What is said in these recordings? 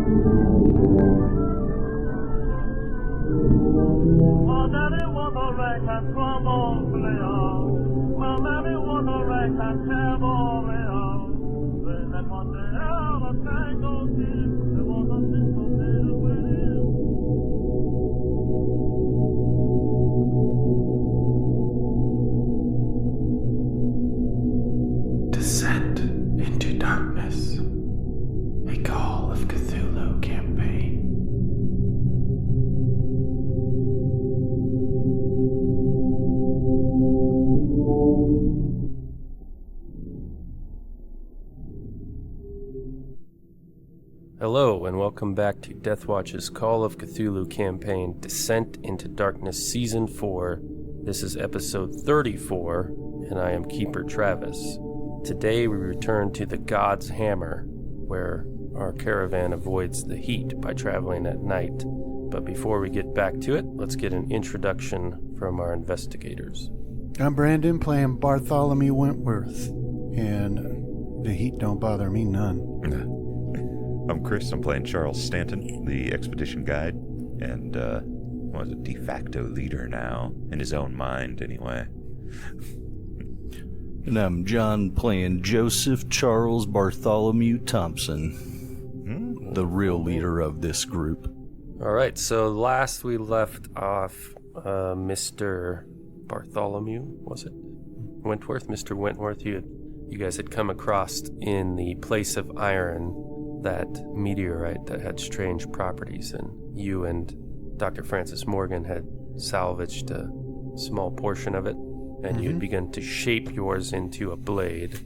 Descent into Darkness, a Call of Cthulhu campaign. Hello, and welcome back to Deathwatch's Call of Cthulhu campaign, Descent into Darkness Season 4. This is episode 34, and I am Keeper Travis. Today we return to the God's Hammer, where our caravan avoids the heat by traveling at night. But before we get back to it, let's get an introduction from our investigators. I'm Brandon, playing Bartholomew Wentworth, and the heat don't bother me none. I'm Chris, I'm playing Charles Stanton, the expedition guide, and, de facto leader now, in his own mind, anyway. And I'm John, playing Joseph Charles Bartholomew Thompson, the real leader of this group. Alright, so last we left off Mr. Bartholomew, was it? Wentworth? Mr. Wentworth, you guys had come across in the Place of Iron that meteorite that had strange properties, and you and Dr. Francis Morgan had salvaged a small portion of it, and you'd begun to shape yours into a blade.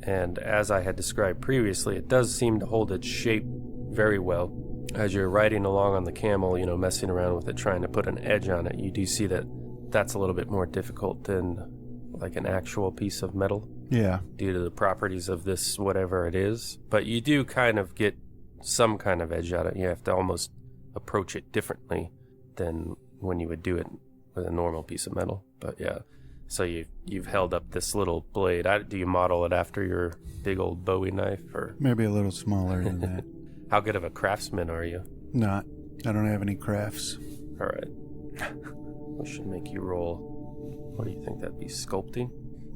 And as I had described previously, it does seem to hold its shape very well. As you're riding along on the camel, messing around with it, trying to put an edge on it, you do see that that's a little bit more difficult than like an actual piece of metal. Yeah. Due to the properties of this, whatever it is. But you do kind of get some kind of edge out of it. You have to almost approach it differently than when you would do it with a normal piece of metal. But yeah. So you've held up this little blade. Do you model it after your big old Bowie knife, or Maybe a little smaller than that. How good of a craftsman are you? Not. I don't have any crafts. All right. We should make you roll. What do you think that'd be? Sculpting?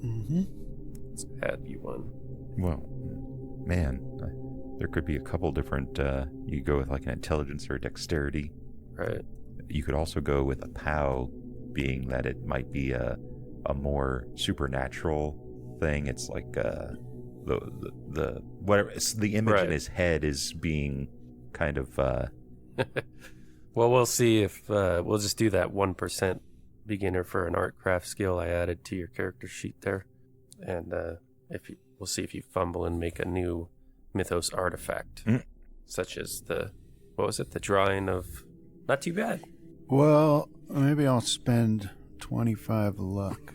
Mm-hmm. Let's add you one. Well, man, there could be a couple different, you could go with like an intelligence or dexterity. Right. You could also go with a POW, being that it might be a more supernatural thing. It's like the whatever, it's the image in his head is being kind of Well, we'll see if we'll just do that 1% beginner for an art craft skill I added to your character sheet there, and we'll see if you fumble and make a new mythos artifact, such as the drawing of. Not too bad. Well, maybe I'll spend 25 luck.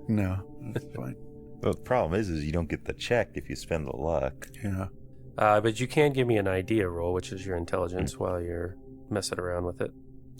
No, that's fine. Well, the problem is you don't get the check if you spend the luck. Yeah. But you can give me an idea roll, which is your intelligence, while you're messing around with it.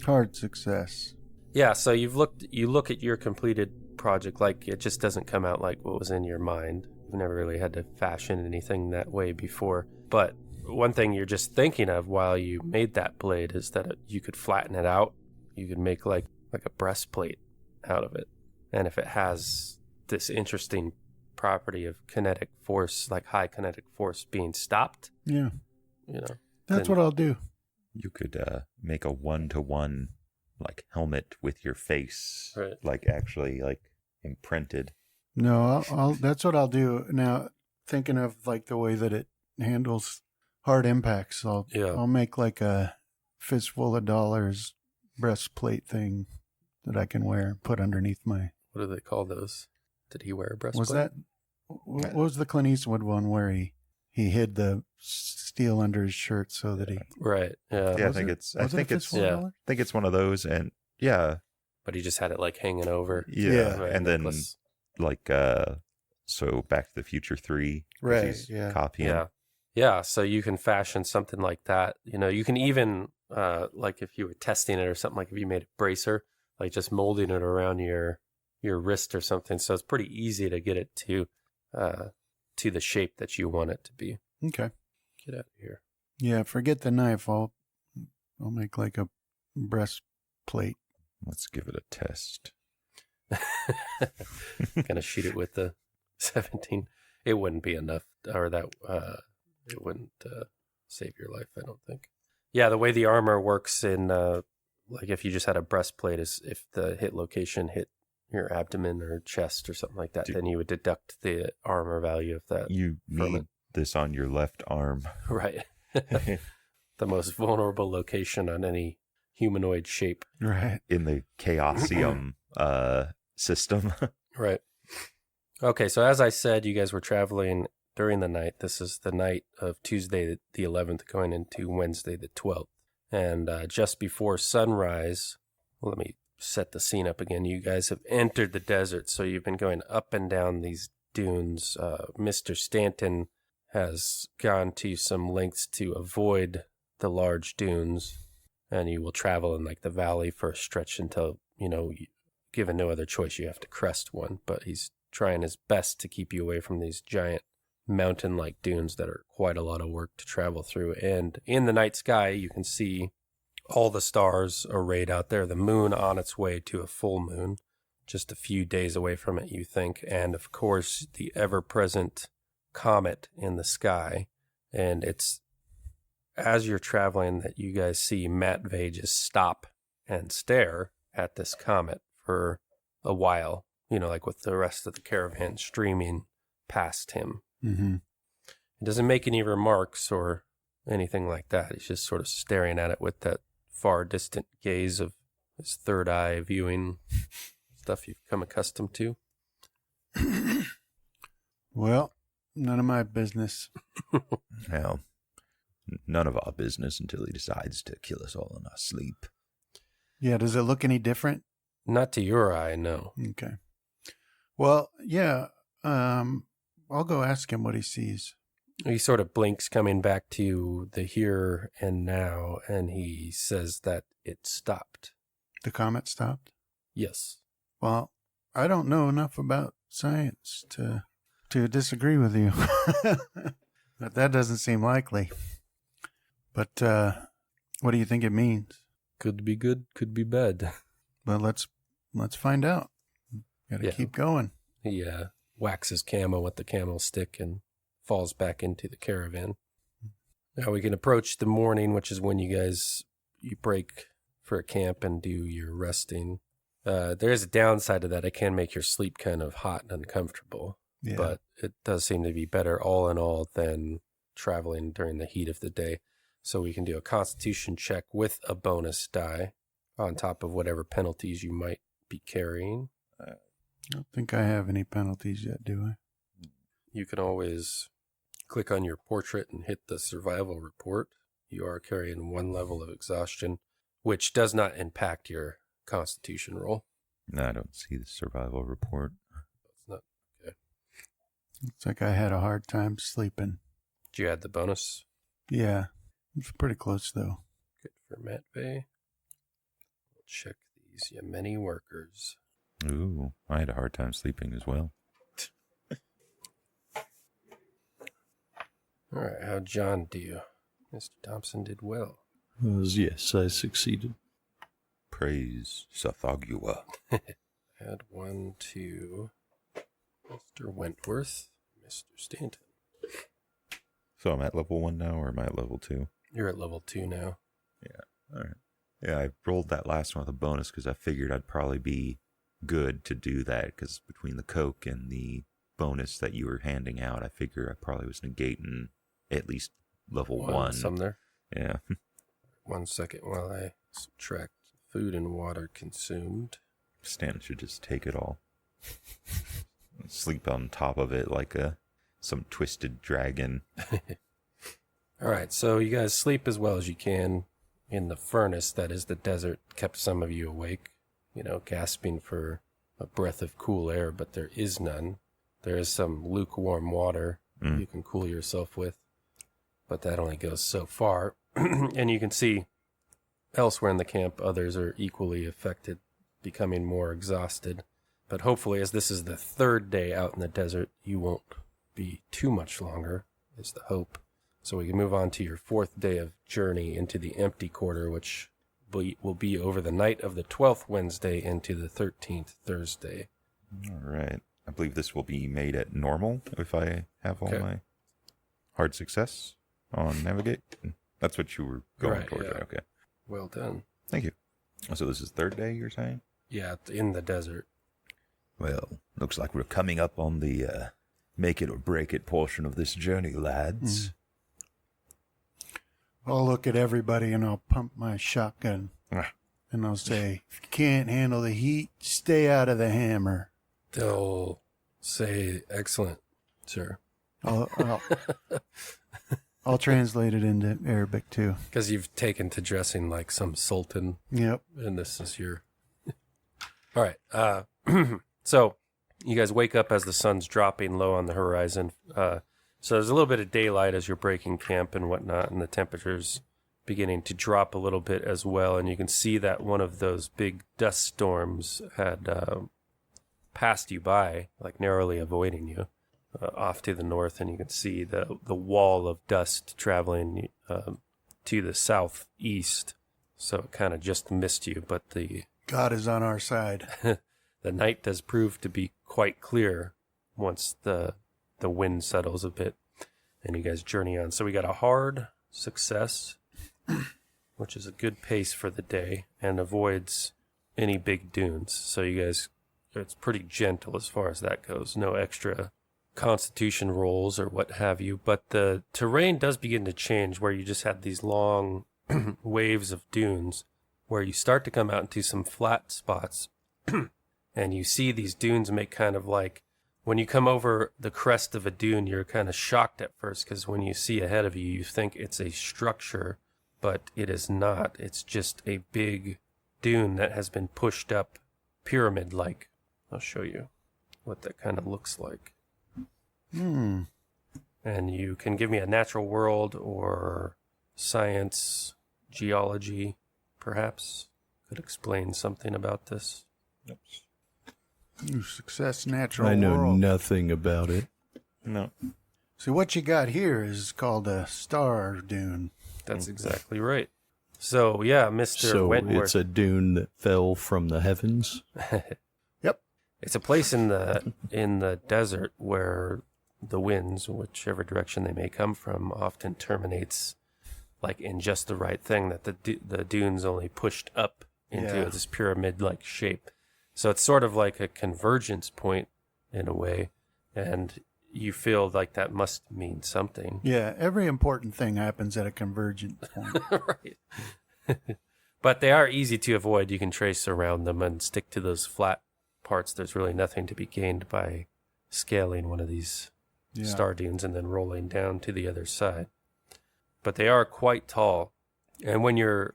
Hard success. Yeah, so you look at your completed project, like it just doesn't come out like what was in your mind. You've never really had to fashion anything that way before. But one thing you're just thinking of while you made that blade is that you could flatten it out. You could make like a breastplate out of it. And if it has this interesting property of kinetic force, like high kinetic force being stopped. Yeah. That's what I'll do. You could make a 1-to-1 like helmet with your face, right. Like actually like imprinted. No, I'll that's what I'll do. Now, thinking of like the way that it handles hard impacts, I'll make like a fistful of dollars breastplate thing that I can wear and put underneath my. What do they call those? Did he wear a breastplate? Was that? What was the Clint Eastwood one where he hid the steel under his shirt so that he? Right. Yeah. Yeah, I think it's one of those, and yeah. But he just had it like hanging over. Yeah, right, and necklace. Then like so Back to the Future 3, right? Yeah, copying. Yeah. So you can fashion something like that. You can even like if you were testing it or something, like if you made a bracer, like just molding it around your wrist or something. So it's pretty easy to get it to the shape that you want it to be. Okay. Get out of here. Yeah, forget the knife. I'll make like a breastplate. Let's give it a test. Kind of shoot it with the 17. It wouldn't be enough, or that it wouldn't save your life, I don't think. Yeah, the way the armor works in, like if you just had a breastplate, is if the hit location hit your abdomen or chest or something like that, then you would deduct the armor value of that. You need this on your left arm. Right. The most vulnerable location on any humanoid shape. Right. In the Chaosium system. Right. Okay, so as I said, you guys were traveling during the night. This is the night of Tuesday the 11th going into Wednesday the 12th. And just before sunrise, let me set the scene up again. You guys have entered the desert, so you've been going up and down these dunes. Mr. Stanton has gone to some lengths to avoid the large dunes, and you will travel in like the valley for a stretch until, given no other choice, you have to crest one. But he's trying his best to keep you away from these giant mountain-like dunes that are quite a lot of work to travel through. And in the night sky, you can see all the stars arrayed out there, the moon on its way to a full moon, just a few days away from it, you think. And of course, the ever-present comet in the sky. And it's as you're traveling that you guys see Matvey just stop and stare at this comet for a while, like with the rest of the caravan streaming past him. Mm-hmm. He doesn't make any remarks or anything like that. He's just sort of staring at it with that far distant gaze of his third eye viewing stuff you've come accustomed to. Well, none of my business. Well, none of our business until he decides to kill us all in our sleep. Yeah, does it look any different? Not to your eye, no. Okay. Well, yeah, I'll go ask him what he sees. He sort of blinks, coming back to the here and now, and he says that it stopped. The comet stopped? Yes. Well, I don't know enough about science to disagree with you. But that doesn't seem likely. But what do you think it means? Could be good, could be bad. Well, let's find out. Gotta keep going. He waxes Camo with the camel stick and falls back into the caravan. Now we can approach the morning, which is when you break for a camp and do your resting. There is a downside to that. It can make your sleep kind of hot and uncomfortable. Yeah. But it does seem to be better all in all than traveling during the heat of the day. So we can do a constitution check with a bonus die on top of whatever penalties you might be carrying. I don't think I have any penalties yet, do I? You can always click on your portrait and hit the survival report. You are carrying 1 level of exhaustion, which does not impact your constitution roll. No, I don't see the survival report. It's not okay. Looks like I had a hard time sleeping. Did you add the bonus? Yeah. It's pretty close, though. Good for Matvey. We'll check these Yemeni workers. Ooh, I had a hard time sleeping as well. All right, how'd John do? Mr. Thompson did well. Yes, I succeeded. Praise Sathagua. Add 1 to Mr. Wentworth, Mr. Stanton. So I'm at level 1 now, or am I at level 2? You're at level 2 now. Yeah, all right. Yeah, I rolled that last one with a bonus because I figured I'd probably be good to do that, because between the Coke and the bonus that you were handing out, I figure I probably was negating at least level 1. Some there. Yeah. 1 second while I subtract food and water consumed. Stan should just take it all. Sleep on top of it like some twisted dragon. All right, so you guys sleep as well as you can in the furnace that is the desert. Kept some of you awake, gasping for a breath of cool air, but there is none. There is some lukewarm water you can cool yourself with, but that only goes so far. And you can see elsewhere in the camp, others are equally affected, becoming more exhausted. But hopefully, as this is the 3rd day out in the desert, you won't be too much longer, is the hope. So we can move on to your 4th day of journey into the empty quarter, which will be over the night of the 12th Wednesday into the 13th Thursday. All right. I believe this will be made at normal if I have all my hard success on navigate. That's what you were going towards, right? Okay. Well done. Thank you. So this is 3rd day, you're saying? Yeah, it's in the desert. Well, looks like we're coming up on the make it or break it portion of this journey, lads. I'll look at everybody and I'll pump my shotgun. And I'll say, if you can't handle the heat, stay out of the hammer. They'll say, excellent, sir. I'll translate it into Arabic, too. Because you've taken to dressing like some sultan. Yep. And this is your... All right. So you guys wake up as the sun's dropping low on the horizon. So there's a little bit of daylight as you're breaking camp and whatnot, and the temperature's beginning to drop a little bit as well. And you can see that one of those big dust storms had passed you by, like narrowly avoiding you, off to the north. And you can see the wall of dust traveling to the southeast. So it kind of just missed you, but God is on our side. The night does prove to be quite clear once the wind settles a bit and you guys journey on. So we got a hard success, which is a good pace for the day and avoids any big dunes. So you guys, it's pretty gentle as far as that goes. No extra constitution rolls or what have you. But the terrain does begin to change where you just had these long waves of dunes where you start to come out into some flat spots. And you see these dunes make kind of like, when you come over the crest of a dune, you're kind of shocked at first because when you see ahead of you, you think it's a structure, but it is not. It's just a big dune that has been pushed up pyramid-like. I'll show you what that kind of looks like. And you can give me a natural world or science, geology, perhaps. Could explain something about this. Yep. Success, natural I know world. nothing about it. No. See, what you got here is called a star dune. That's exactly right. So, yeah, Mr. So Wentworth. it's a dune that fell from the heavens? Yep. It's a place in the desert where the winds, whichever direction they may come from, often terminates like in just the right thing, that the dunes only pushed up into this pyramid-like shape. So it's sort of like a convergence point in a way, and you feel like that must mean something. Yeah, every important thing happens at a convergence point. Right. But they are easy to avoid. You can trace around them and stick to those flat parts. There's really nothing to be gained by scaling one of these star dunes and then rolling down to the other side. But they are quite tall, and when you're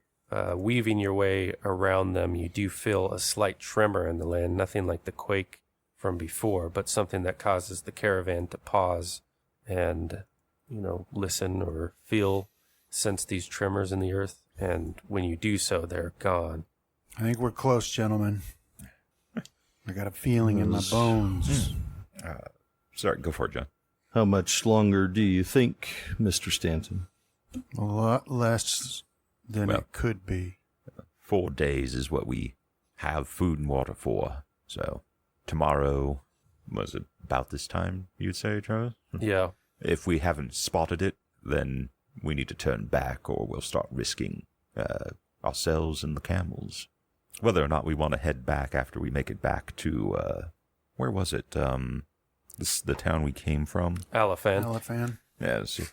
weaving your way around them, you do feel a slight tremor in the land, nothing like the quake from before, but something that causes the caravan to pause and, listen or sense these tremors in the earth. And when you do so, they're gone. I think we're close, gentlemen. I got a feeling in my bones. Sorry, go for it, John. How much longer do you think, Mr. Stanton? A lot less than it could be. 4 days is what we have food and water for. So tomorrow, was it about this time, you'd say, Travis? Yeah. If we haven't spotted it, then we need to turn back or we'll start risking ourselves and the camels. Whether or not we want to head back after we make it back to, where was it? The town we came from? Alafan. Yeah, see.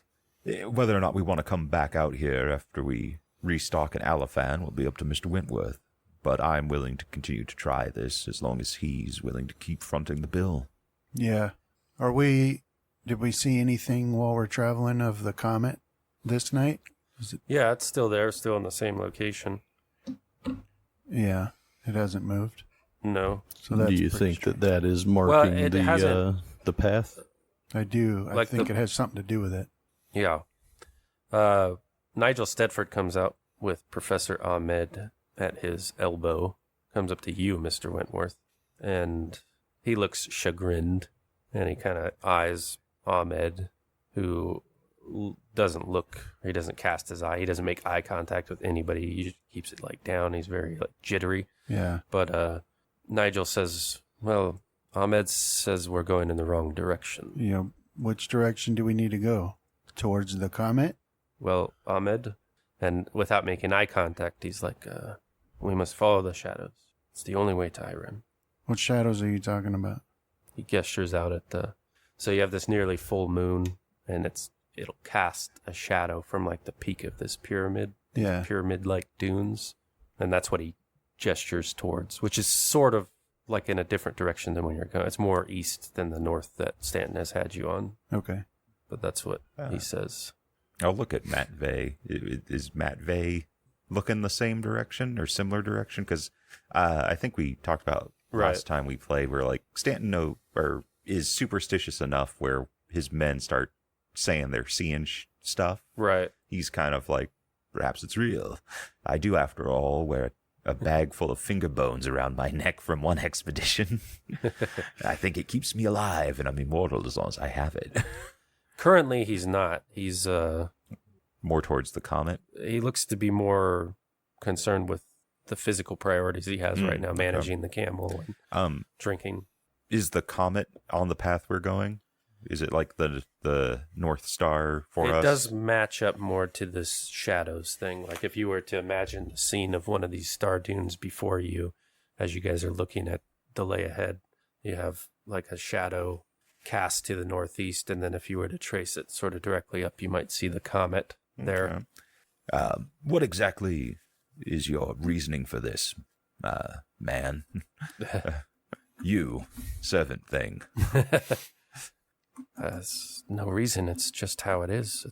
Whether or not we want to come back out here after we restock in Alafan will be up to Mr. Wentworth. But I'm willing to continue to try this as long as he's willing to keep fronting the bill. Yeah. Did we see anything while we're traveling of the comet this night? Yeah, it's still there, still in the same location. Yeah, it hasn't moved. No. So that's do you pretty think that is marking the path? I do. I think it has something to do with it. Yeah. Nigel Stedford comes out with Professor Ahmed at his elbow, comes up to you, Mr. Wentworth, and he looks chagrined, and he kind of eyes Ahmed, who doesn't look, he doesn't cast his eye. He doesn't make eye contact with anybody. He just keeps it like down. He's very like jittery. Yeah. But Nigel says, well, Ahmed says we're going in the wrong direction. You know, which direction do we need to go? Towards the comet? Well, Ahmed, and without making eye contact, he's like, we must follow the shadows. It's the only way to Irem. What shadows are you talking about? He gestures out at the... So you have this nearly full moon, and it'll cast a shadow from like the peak of this pyramid. Yeah. Pyramid-like dunes. And that's what he gestures towards, which is sort of like in a different direction than when you're going. It's more east than the north that Stanton has had you on. Okay. But that's what he says. I'll look at Matt Vey. Is Matt Vey looking the same direction or similar direction? Because I think we talked about last time we played where like Stanton is superstitious enough where his men start saying they're seeing stuff. Right. He's kind of like, perhaps it's real. I do, after all, wear a bag full of finger bones around my neck from one expedition. I think it keeps me alive, and I'm immortal as long as I have it. Currently, he's not. He's more towards the comet. He looks to be more concerned with the physical priorities he has right now, managing the camel and drinking. Is the comet on the path we're going? Is it like the North Star for us? It does match up more to this shadows thing. Like if you were to imagine the scene of one of these star dunes before you, as you guys are looking at the lay ahead, you have like a shadow cast to the northeast, and then if you were to trace it sort of directly up, you might see the comet there. Okay. What exactly is your reasoning for this, man? You, servant thing. There's no reason. It's just how it is.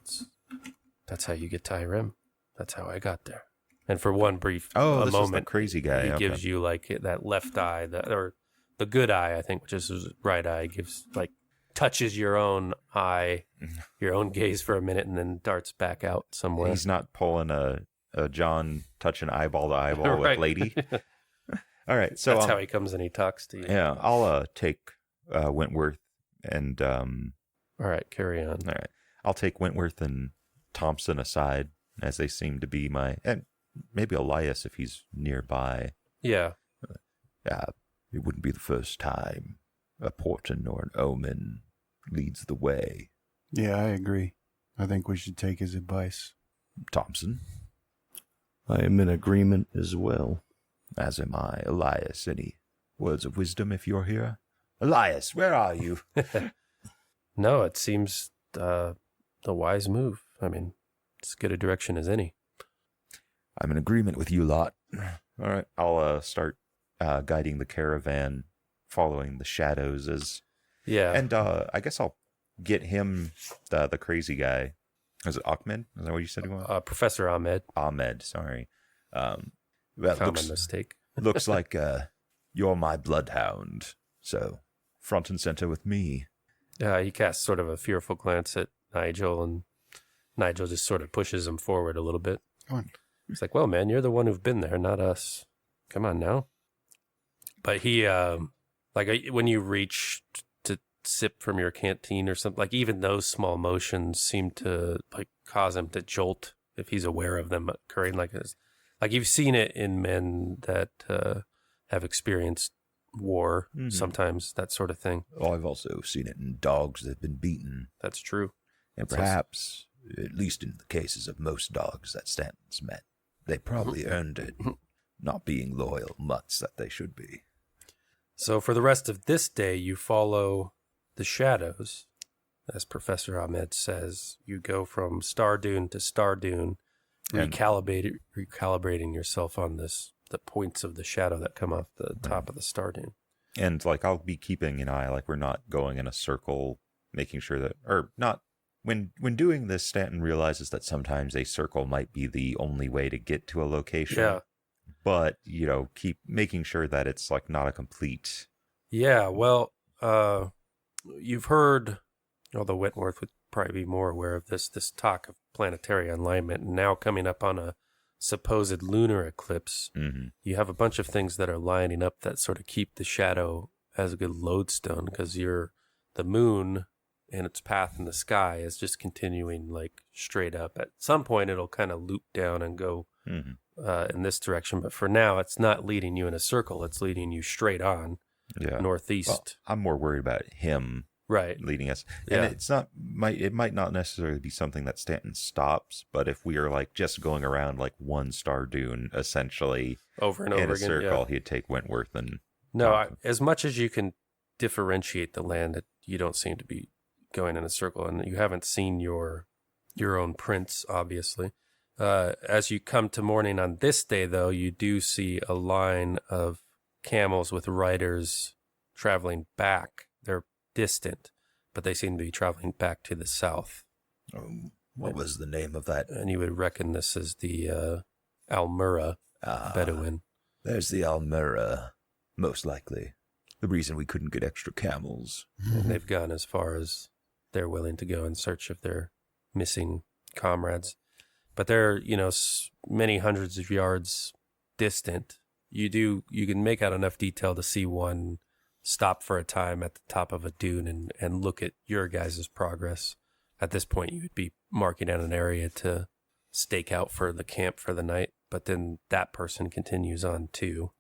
That's how you get to Irem. That's how I got there. And for one brief this moment, is the crazy guy. He gives you like that left eye, or the good eye, I think, which is his right eye, gives like touches your own eye, your own gaze for a minute, and then darts back out somewhere. He's not pulling a John touching eyeball to eyeball with lady. All right, so that's how he comes and he talks to you. Yeah, I'll take Wentworth and all right, carry on. All right, I'll take Wentworth and Thompson aside, as they seem to be and maybe Elias if he's nearby. Yeah. It wouldn't be the first time a portent or an omen leads the way. Yeah, I agree. I think we should take his advice. Thompson? I am in agreement as well. As am I. Elias, any words of wisdom if you're here? Elias, where are you? No, it seems the wise move. I mean, it's as good a direction as any. I'm in agreement with you lot. All right, I'll start guiding the caravan, following the shadows as... Yeah. And I guess I'll get him, the crazy guy. Is it Ahmed? Is that what you said he was? Professor Ahmed. Ahmed, sorry. Common mistake. Looks like you're my bloodhound, so front and center with me. He casts sort of a fearful glance at Nigel, and Nigel just sort of pushes him forward a little bit. Come on. He's like, well, man, you're the one who've been there, not us. Come on now. But he, like when you reach to sip from your canteen or something, like even those small motions seem to like cause him to jolt if he's aware of them occurring like this. Like you've seen it in men that have experienced war, sometimes that sort of thing. Oh, I've also seen it in dogs that have been beaten. That's true. And perhaps, at least in the cases of most dogs that Stanton's met, they probably earned it, not being loyal mutts that they should be. So for the rest of this day, you follow the shadows. As Professor Ahmed says, you go from star dune to star dune, recalibrating yourself on the points of the shadow that come off the top of the star dune. And like I'll be keeping an eye, like we're not going in a circle, making sure that, or not. When doing this, Stanton realizes that sometimes a circle might be the only way to get to a location. Yeah. But, keep making sure that it's like not a complete. Yeah, well, you've heard, although Wentworth would probably be more aware of this talk of planetary alignment, and now coming up on a supposed lunar eclipse, you have a bunch of things that are lining up that sort of keep the shadow as a good lodestone, because the moon and its path in the sky is just continuing like straight up. At some point, it'll kind of loop down and go in this direction. But for now, it's not leading you in a circle. It's leading you straight on northeast. Well, I'm more worried about him leading us. And it's not it might not necessarily be something that Stanton stops, but if we are like just going around like one star dune essentially over and over in a again, circle, he'd take Wentworth and as much as you can differentiate the land, you don't seem to be going in a circle, and you haven't seen your own prints, obviously. As you come to morning on this day, though, you do see a line of camels with riders traveling back. They're distant, but they seem to be traveling back to the south. What was the name of that? And you would reckon this is the Almura Bedouin. There's the Almura, most likely. The reason we couldn't get extra camels. And they've gone as far as they're willing to go in search of their missing comrades. But they're, many hundreds of yards distant. You can make out enough detail to see one stop for a time at the top of a dune and look at your guys' progress. At this point, you would be marking out an area to stake out for the camp for the night. But then that person continues on too,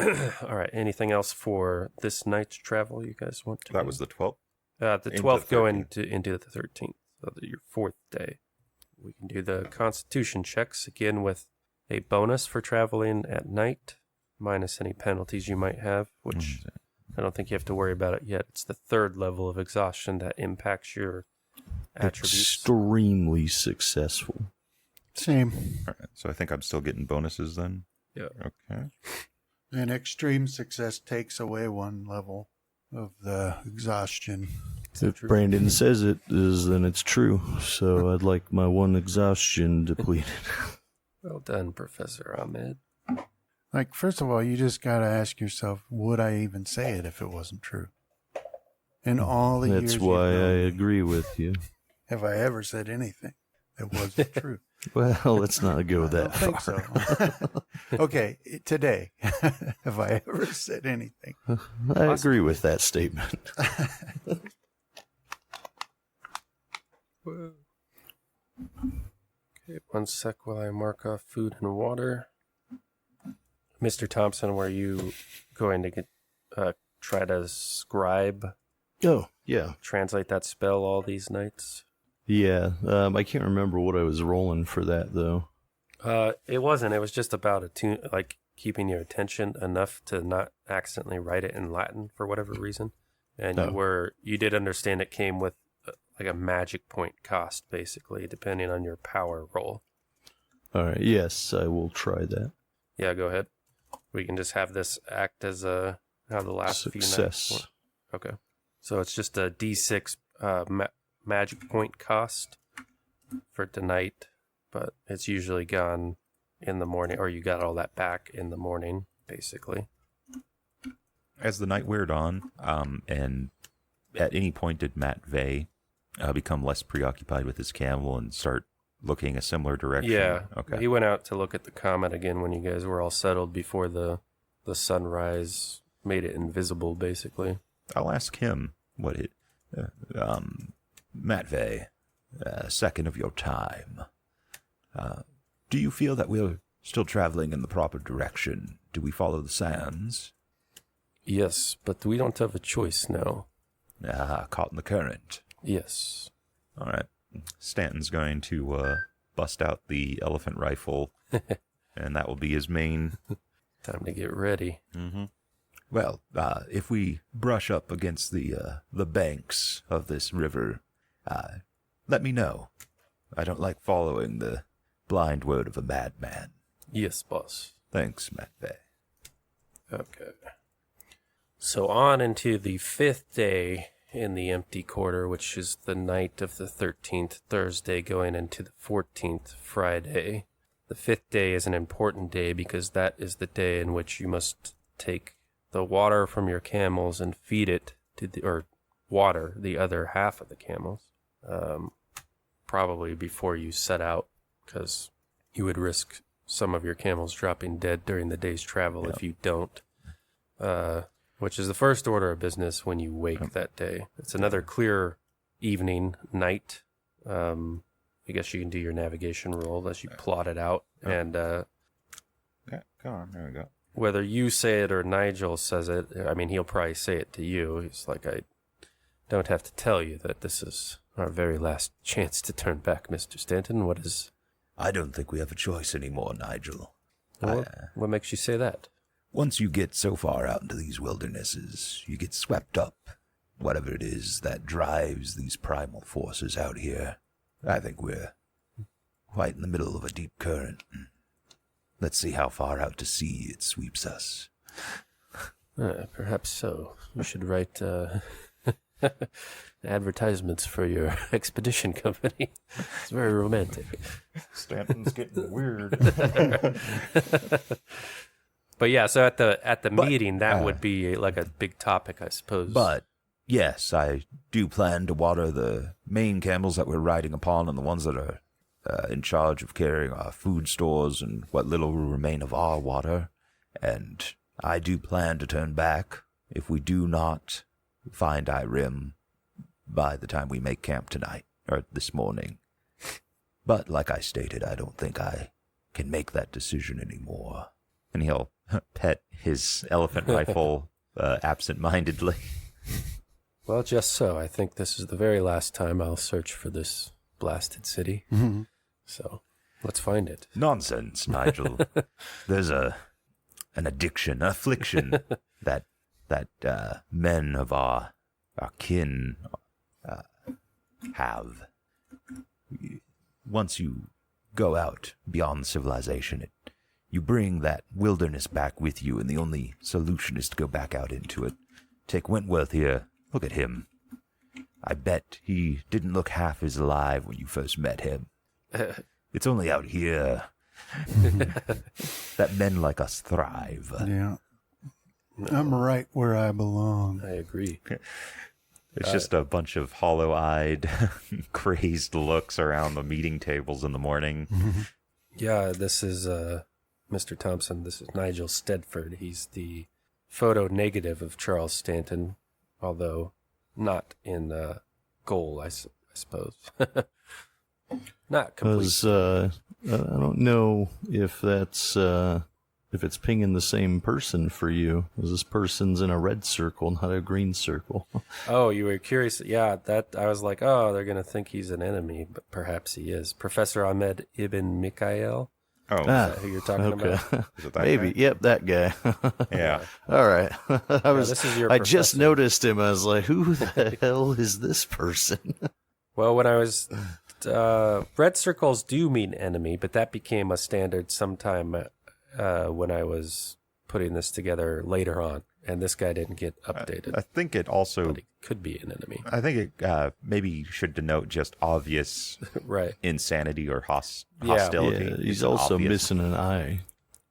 All right. Anything else for this night's travel you guys want to That do? was the 12th? The 12th going into the 13th, so your fourth day. We can do the constitution checks again with a bonus for traveling at night, minus any penalties you might have, which I don't think you have to worry about it yet. It's the third level of exhaustion that impacts your attributes. Extremely successful. Same. All right, so I think I'm still getting bonuses then? Yeah. Okay. And extreme success takes away one level of the exhaustion. If Brandon says it is, then it's true. So I'd like my one exhaustion depleted. Well done, Professor Ahmed. Like, first of all, you just got to ask yourself, would I even say it if it wasn't true? In all the years That's why you've I known me, agree with you. have I ever said anything that wasn't true? Well, let's not go I that don't far. think so. Okay, today, have I ever said anything? I agree with that statement. Whoa. Okay, one sec while I mark off food and water. Mr. Thompson, were you going to try to scribe, Oh, yeah. translate that spell all these nights? Yeah. I can't remember what I was rolling for that, though. It wasn't. It was just about like keeping your attention enough to not accidentally write it in Latin for whatever reason. And you did understand it came with like a magic point cost, basically, depending on your power roll. All right. Yes, I will try that. Yeah, go ahead. We can just have this act as how the last few Success. nights. Okay. So it's just a D6 magic point cost for tonight, but it's usually gone in the morning, or you got all that back in the morning, basically. As the night weared on, and at any point did Matt Vey become less preoccupied with his camel and start looking a similar direction? Yeah. Okay. He went out to look at the comet again when you guys were all settled before the sunrise made it invisible, basically. I'll ask him what it... Matt Vey, second of your time. Do you feel that we're still traveling in the proper direction? Do we follow the sands? Yes, but we don't have a choice now. Caught in the current. Yes. All right. Stanton's going to bust out the elephant rifle, and that will be his main... Time to get ready. Mm-hmm. Well, if we brush up against the banks of this river, let me know. I don't like following the blind word of a madman. Yes, boss. Thanks, Matvey. Okay. So on into the 5th day in the empty quarter, which is the night of the 13th, Thursday, going into the 14th, Friday. The 5th day is an important day because that is the day in which you must take the water from your camels and feed it to water the other half of the camels. Probably before you set out, because you would risk some of your camels dropping dead during the day's travel if you don't. Which is the first order of business when you wake that day. It's another clear evening, night. I guess you can do your navigation roll as you plot it out. And Yeah, come on, there we go. whether you say it or Nigel says it, I mean, he'll probably say it to you. He's like, I don't have to tell you that this is our very last chance to turn back, Mr. Stanton. What is... I don't think we have a choice anymore, Nigel. What makes you say that? Once you get so far out into these wildernesses, you get swept up. Whatever it is that drives these primal forces out here. I think we're quite in the middle of a deep current. Let's see how far out to sea it sweeps us. Perhaps so. You should write advertisements for your expedition company. It's very romantic. Stanton's getting weird. But yeah, so at the meeting, that would be like a big topic, I suppose. But, yes, I do plan to water the main camels that we're riding upon and the ones that are in charge of carrying our food stores and what little will remain of our water. And I do plan to turn back if we do not find Irem by the time we make camp tonight, or this morning. But, like I stated, I don't think I can make that decision anymore. And he'll pet his elephant rifle absent-mindedly. Well, just so. I think this is the very last time I'll search for this blasted city. Mm-hmm. So, let's find it. Nonsense, Nigel. There's an addiction, an affliction that men of our kin have. Once you go out beyond civilization, you bring that wilderness back with you, and the only solution is to go back out into it. Take Wentworth here. Look at him. I bet he didn't look half as alive when you first met him. It's only out here that men like us thrive. Yeah. I'm right where I belong. I agree. It's just a bunch of hollow-eyed, crazed looks around the meeting tables in the morning. Yeah, this is Mr. Thompson. This is Nigel Stedford. He's the photo negative of Charles Stanton, although not in goal, I suppose. Not complete. I don't know if that's if it's pinging the same person for you. This person's in a red circle, not a green circle. Oh, you were curious. Yeah, that I was like, oh, they're gonna think he's an enemy, but perhaps he is. Professor Ahmed Ibn Mikhail. Oh, Is that who you're talking about? is it that Maybe. guy? Yep, that guy. Yeah. All right. This is your I just professor. noticed him. I was like, who the hell is this person? Well, when I was red circles do mean enemy, but that became a standard sometime when I was putting this together later on, and this guy didn't get updated. I think it also... But he could be an enemy. I think it maybe should denote just obvious Right. insanity or Yeah. hostility. Yeah, he's It's also obvious. missing an eye.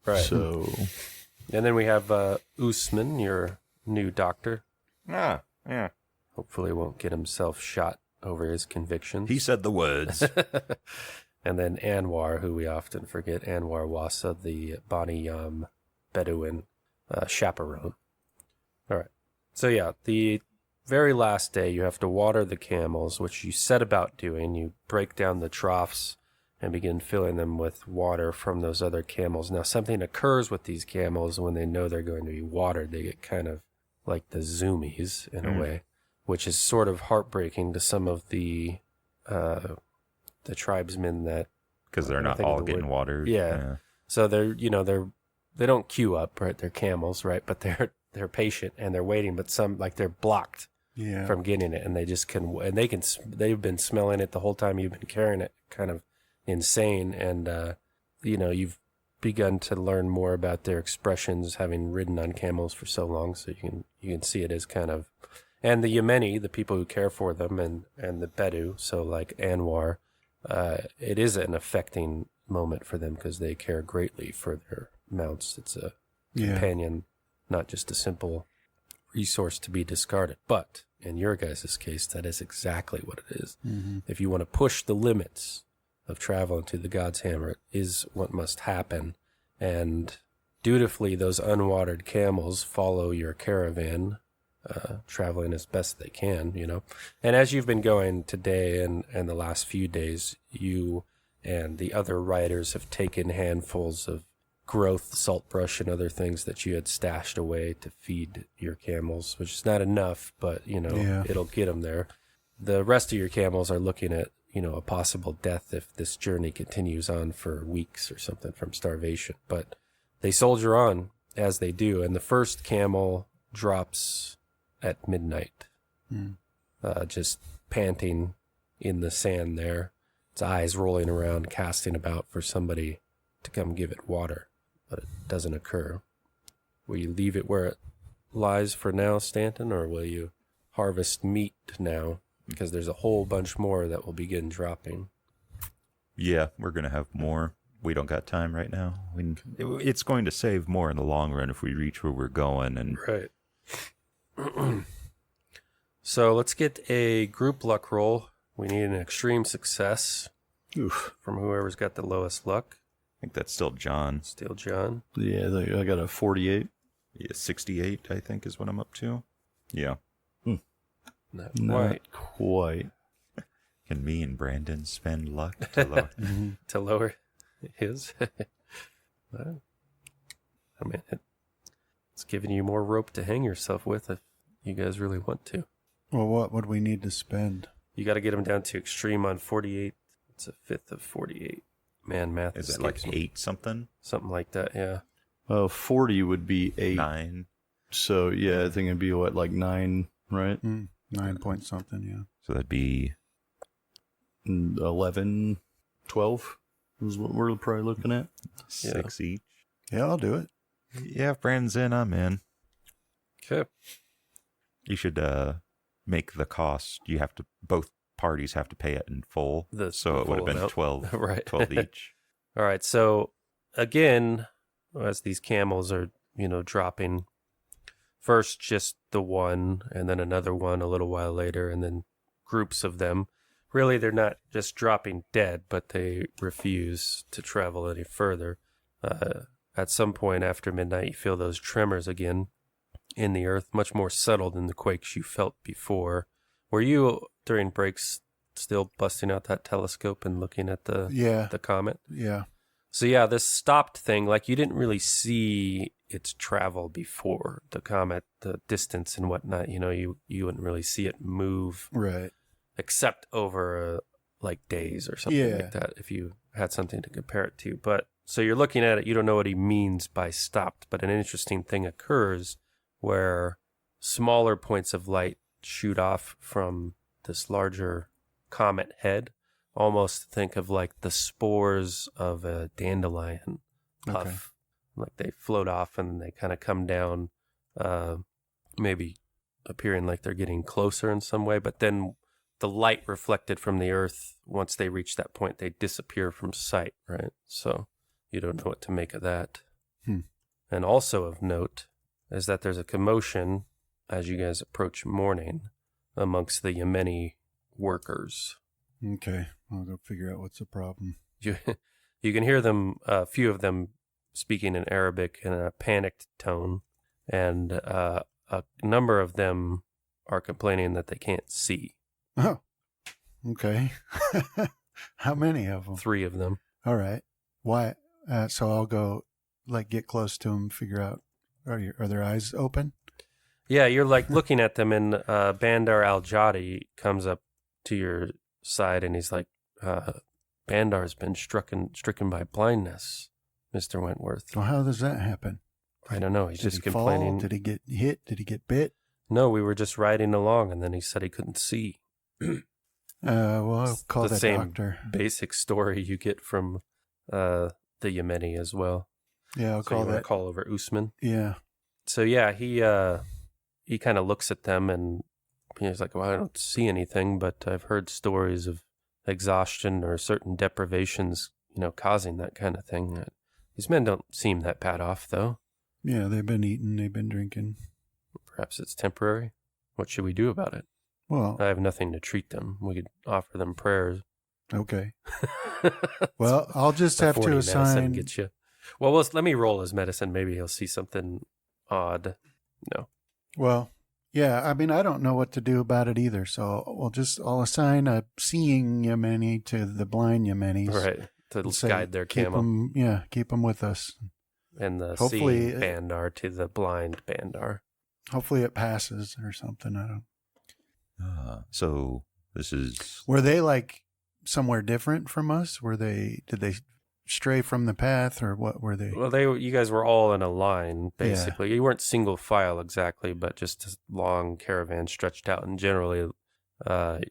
Right. So, And then we have Usman, your new doctor. Ah, yeah. Hopefully won't get himself shot over his convictions. He said the words. And then Anwar, who we often forget, Anwar Wasa, the Bani Yam Bedouin chaperone. All right. So yeah, the very last day you have to water the camels, which you set about doing. You break down the troughs and begin filling them with water from those other camels. Now something occurs with these camels when they know they're going to be watered. They get kind of like the zoomies in a way, which is sort of heartbreaking to some of the tribesmen that, Because they're I not think of all the getting word. watered. Yeah. So they don't queue up, right? They're camels, right? But they're patient and they're waiting, but some, like, they're blocked Yeah. from getting it, and they've been smelling it the whole time you've been carrying it. Kind of insane. And you've begun to learn more about their expressions, having ridden on camels for so long, so you can see it as kind of... And the Yemeni, the people who care for them, and the Bedou, so like Anwar, it is an affecting moment for them because they care greatly for their mounts. It's a companion, not just a simple resource to be discarded. But in your guys' case, that is exactly what it is. Mm-hmm. If you want to push the limits of travel into the God's Hammer, it is what must happen. And dutifully, those unwatered camels follow your caravan traveling as best they can, And as you've been going today and the last few days, you and the other riders have taken handfuls of growth, saltbrush, and other things that you had stashed away to feed your camels, which is not enough, but, it'll get them there. The rest of your camels are looking at, a possible death if this journey continues on for weeks or something from starvation. But they soldier on as they do, and the first camel drops at midnight, just panting in the sand there, its eyes rolling around, casting about for somebody to come give it water, but it doesn't occur. Will you leave it where it lies for now, Stanton, or will you harvest meat now? Because there's a whole bunch more that will begin dropping. Yeah, we're going to have more. We don't got time right now. It's going to save more in the long run if we reach where we're going. And Right. So let's get a group luck roll. We need an extreme success. Oof. From whoever's got the lowest luck. I think that's still John. Still John. Yeah, I got a 48. Yeah, 68, I think, is what I'm up to. Yeah. Not quite. Can me and Brandon spend luck to lower? To lower his? Well, I mean, it's giving you more rope to hang yourself with if you guys really want to. Well, what would we need to spend? You got to get him down to extreme on 48. It's a fifth of 48. Man, math is it like 8 something? Something like that, yeah. 40 would be 8. 9. So, yeah, I think it'd be like 9, right? 9 point something, yeah. So that'd be 11, 12 is what we're probably looking at. 6 each. Yeah, I'll do it. Yeah, if Brandon's in, I'm in. Okay. You should make the cost. Both parties have to pay it in full. So it would have been 12, right. 12 each. All right. So again, as these camels are, dropping, first just the one and then another one a little while later, and then groups of them. Really, they're not just dropping dead, but they refuse to travel any further. At some point after midnight, you feel those tremors again in the earth, much more subtle than the quakes you felt before. Were you, during breaks, still busting out that telescope and looking at the comet? Yeah. So yeah, this stopped thing, like you didn't really see its travel before the comet, the distance and whatnot. You wouldn't really see it move, right? Except over like days or something like that, if you had something to compare it to. But so you're looking at it, you don't know what he means by stopped, but an interesting thing occurs where smaller points of light shoot off from this larger comet head. Almost think of like the spores of a dandelion puff. Okay. Like they float off and they kind of come down, maybe appearing like they're getting closer in some way, but then the light reflected from the earth, once they reach that point, they disappear from sight, right? So you don't know what to make of that. And also of note is that there's a commotion as you guys approach morning amongst the Yemeni workers. Okay, I'll go figure out what's the problem. You can hear them, a few of them speaking in Arabic in a panicked tone, and a number of them are complaining that they can't see. Oh, okay. How many of them? 3 of them. All right. Why? So I'll go, get close to them, figure out, are their eyes open? Yeah, you're looking at them, and Bandar al-Jadi comes up to your side, and he's like, Bandar's been stricken by blindness, Mr. Wentworth. Well, how does that happen? I don't know. He's Did just he complaining. Fall? Did he get hit? Did he get bit? No, we were just riding along, and then he said he couldn't see. Well, I'll call the that same doctor. Basic story you get from the Yemeni as well. Yeah, I'll call that. Call over Usman. Yeah. So yeah, he kind of looks at them and he's like, "Well, I don't see anything, but I've heard stories of exhaustion or certain deprivations, causing that kind of thing. These men don't seem that bad off, though." Yeah, they've been eating, they've been drinking. Perhaps it's temporary. What should we do about it? Well, I have nothing to treat them. We could offer them prayers. Okay. Well, I'll just have to assign. Get you. Well, let me roll his medicine. Maybe he'll see something odd. No. Well, Yeah, I mean, I don't know what to do about it either, so I'll assign a seeing Yemeni to the blind Yemenis. Right, to guide their camo. Keep them with us. And the Hopefully, seeing Bandar to the blind Bandar. Hopefully it passes or something. I don't. So this is... Were they like somewhere different from us? Did they stray from the path, or what were they? Well, you guys were all in a line, basically. Yeah. You weren't single file exactly, but just a long caravan stretched out. And generally,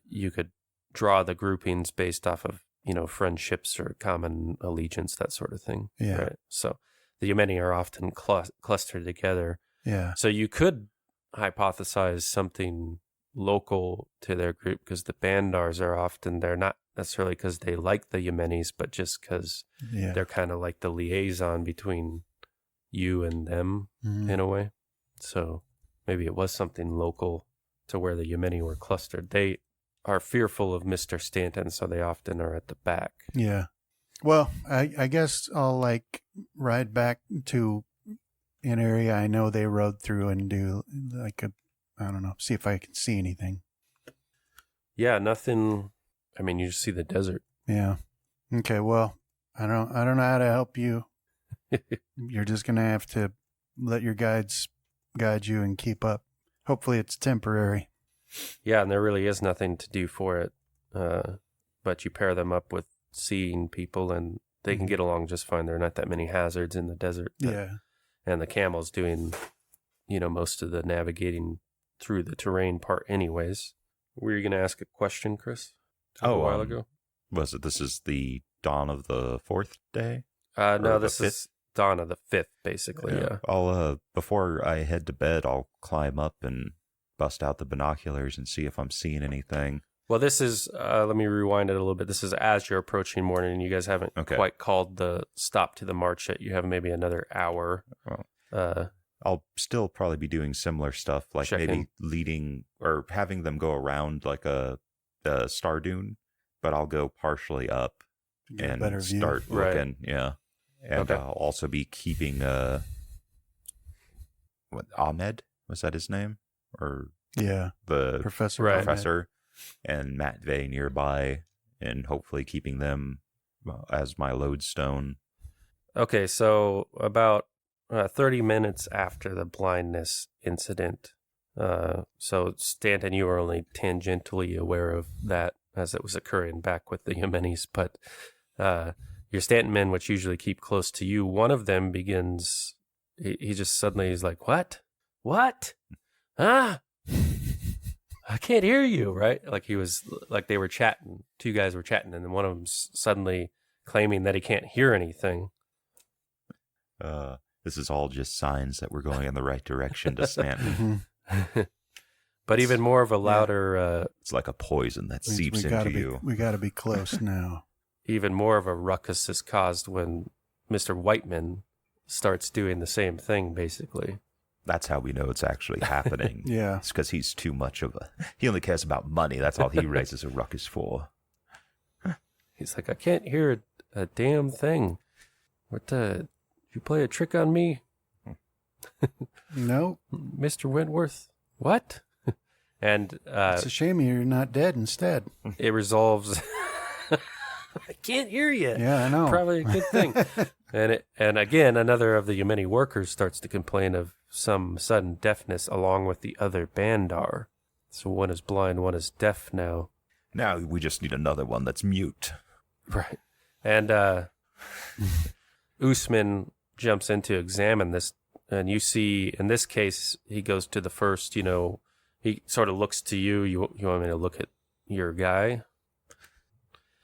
you could draw the groupings based off of, friendships or common allegiance, that sort of thing. Yeah. Right? So the Yemeni are often clustered together. Yeah. So you could hypothesize something local to their group, because the Bandars are often, they're not necessarily because they like the Yemenis, but just because they're kind of like the liaison between you and them in a way. So maybe it was something local to where the Yemeni were clustered. They are fearful of Mr. Stanton, so they often are at the back. Yeah. Well, I guess I'll ride back to an area I know they rode through and do see if I can see anything. Yeah, nothing. I mean, you just see the desert. Yeah. Okay. Well, I don't know how to help you. You're just gonna have to let your guides guide you and keep up. Hopefully, it's temporary. Yeah, and there really is nothing to do for it. But you pair them up with seeing people, and they can get along just fine. There are not that many hazards in the desert. Yeah. And the camel's doing, most of the navigating through the terrain part anyways. Were you going to ask a question, Chris? A while ago? Was it, this is the dawn of the 4th day? No, this is dawn of the 5th, basically, yeah. I'll, before I head to bed, I'll climb up and bust out the binoculars and see if I'm seeing anything. Well, this is, let me rewind it a little bit. This is as you're approaching morning, and you guys haven't quite called the stop to the march yet. You have maybe another hour. I'll still probably be doing similar stuff, like maybe leading or having them go around like a star dune, but I'll go partially up and start looking. Yeah. And I'll also be keeping, Ahmed? Was that his name? Or the professor and Matt Vey nearby, and hopefully keeping them as my lodestone. Okay, so about 30 minutes after the blindness incident, so Stanton, you were only tangentially aware of that as it was occurring back with the Yemenis, but your Stanton men, which usually keep close to you, one of them begins, he just suddenly is like, what? I can't hear you, right? Like they were chatting, two guys were chatting, and then one of them's suddenly claiming that he can't hear anything. This is all just signs that we're going in the right direction to Stanton. But even more of a louder... it's like a poison that seeps into you. We got to be close now. Even more of a ruckus is caused when Mr. Whiteman starts doing the same thing, basically. That's how we know it's actually happening. Yeah. It's because he's too much of he only cares about money. That's all he raises a ruckus for. He's like, I can't hear a damn thing. Did you play a trick on me? No. Mr. Wentworth? What? And it's a shame you're not dead instead. It resolves. I can't hear you. Yeah, I know. Probably a good thing. And again, another of the Yemeni workers starts to complain of some sudden deafness along with the other Bandar. So one is blind, one is deaf now. Now we just need another one that's mute. Right. And Usman jumps in to examine this, and you see, in this case, he goes to the first, he sort of looks to you. You want me to look at your guy?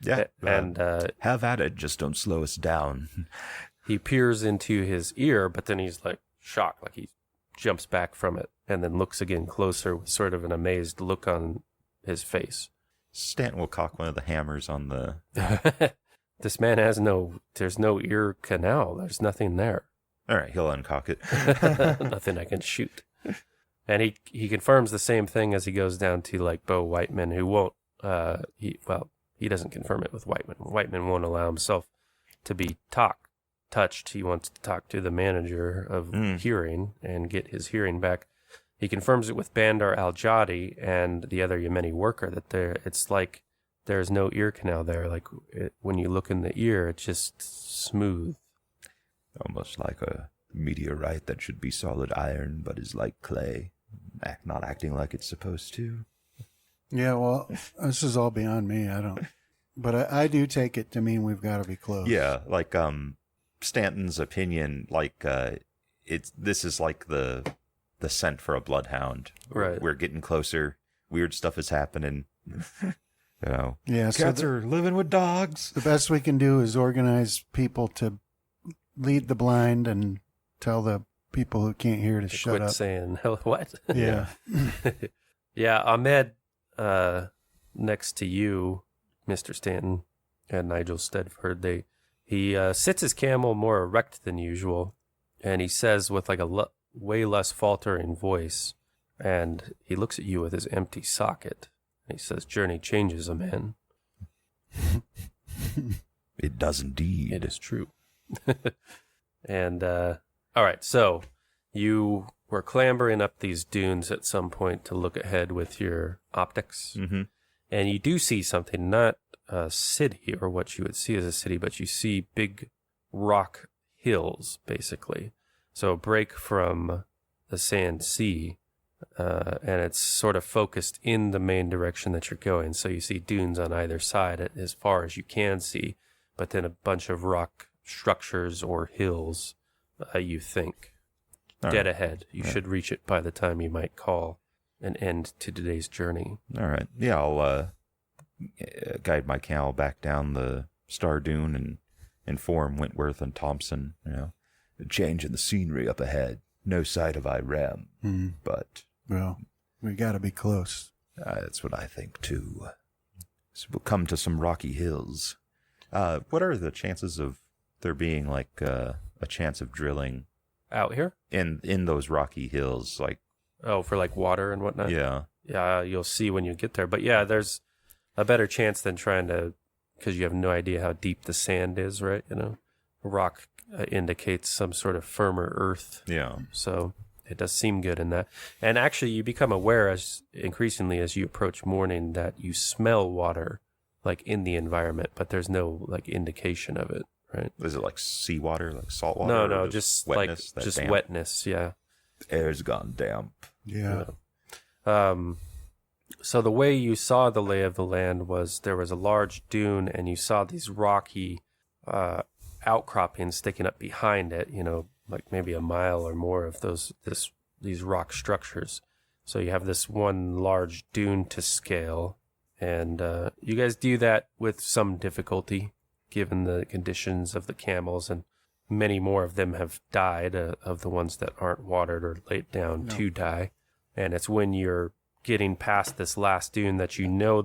Yeah. And have at it. Just don't slow us down. He peers into his ear, but then he's like shocked, like he jumps back from it and then looks again closer with sort of an amazed look on his face. Stanton will cock one of the hammers on the... This man there's no ear canal. There's nothing there. All right, he'll uncock it. Nothing I can shoot. And he confirms the same thing as he goes down to like Bo Whiteman, who won't, he doesn't confirm it with Whiteman. Whiteman won't allow himself to be touched. He wants to talk to the manager of hearing and get his hearing back. he confirms it with Bandar al-Jadi and the other Yemeni worker that it's like there's no ear canal there. Like when you look in the ear, it's just smooth. Almost like a meteorite that should be solid iron, but is like clay, not acting like it's supposed to. Yeah, well, this is all beyond me. I don't... But I do take it to mean we've got to be close. Yeah, like Stanton's opinion, like this is like the scent for a bloodhound. Right. We're getting closer. Weird stuff is happening. Yeah, Cats are living with dogs. The best we can do is organize people to lead the blind and tell the people who can't hear to shut quit up. saying what? Yeah. Yeah, Ahmed, next to you, Mr. Stanton, and Nigel Stedford, he sits his camel more erect than usual, and he says with like a way less faltering voice, and he looks at you with his empty socket. He says, "Journey changes a man." It does indeed. It is true. And, all right, so you were clambering up these dunes at some point to look ahead with your optics. Mm-hmm. And you do see something, not a city or what you would see as a city, but you see big rock hills, basically. So a break from the sand sea, and it's sort of focused in the main direction that you're going. So you see dunes on either side as far as you can see, but then a bunch of rock structures or hills, you think. All Dead right. ahead. You should reach it by the time you might call an end to today's journey. All right. Yeah, I'll guide my camel back down the Star Dune and inform Wentworth and Thompson, A change in the scenery up ahead. No sight of Irem, but Well, we got to be close. that's what I think too. So we'll come to some rocky hills. what are the chances of there being like a chance of drilling Out here? in those rocky hills? Like, Oh, for like water and whatnot? yeah. Yeah, you'll see when you get there. But yeah, there's a better chance than trying to, because you have no idea how deep the sand is, right? Rock indicates some sort of firmer earth. Yeah. So it does seem good in that. And actually, you become aware increasingly as you approach morning that you smell water like in the environment, but there's no like indication of it, right? Is it like seawater, like salt water? No, or just wetness, like that damp? wetness. Yeah. The air's gone damp. Yeah. So the way you saw the lay of the land was there was a large dune and you saw these rocky outcroppings sticking up behind it, like maybe a mile or more of these rock structures. So you have this one large dune to scale, and you guys do that with some difficulty given the conditions of the camels, and many more of them have died of the ones that aren't watered or laid down to die. And it's when you're getting past this last dune that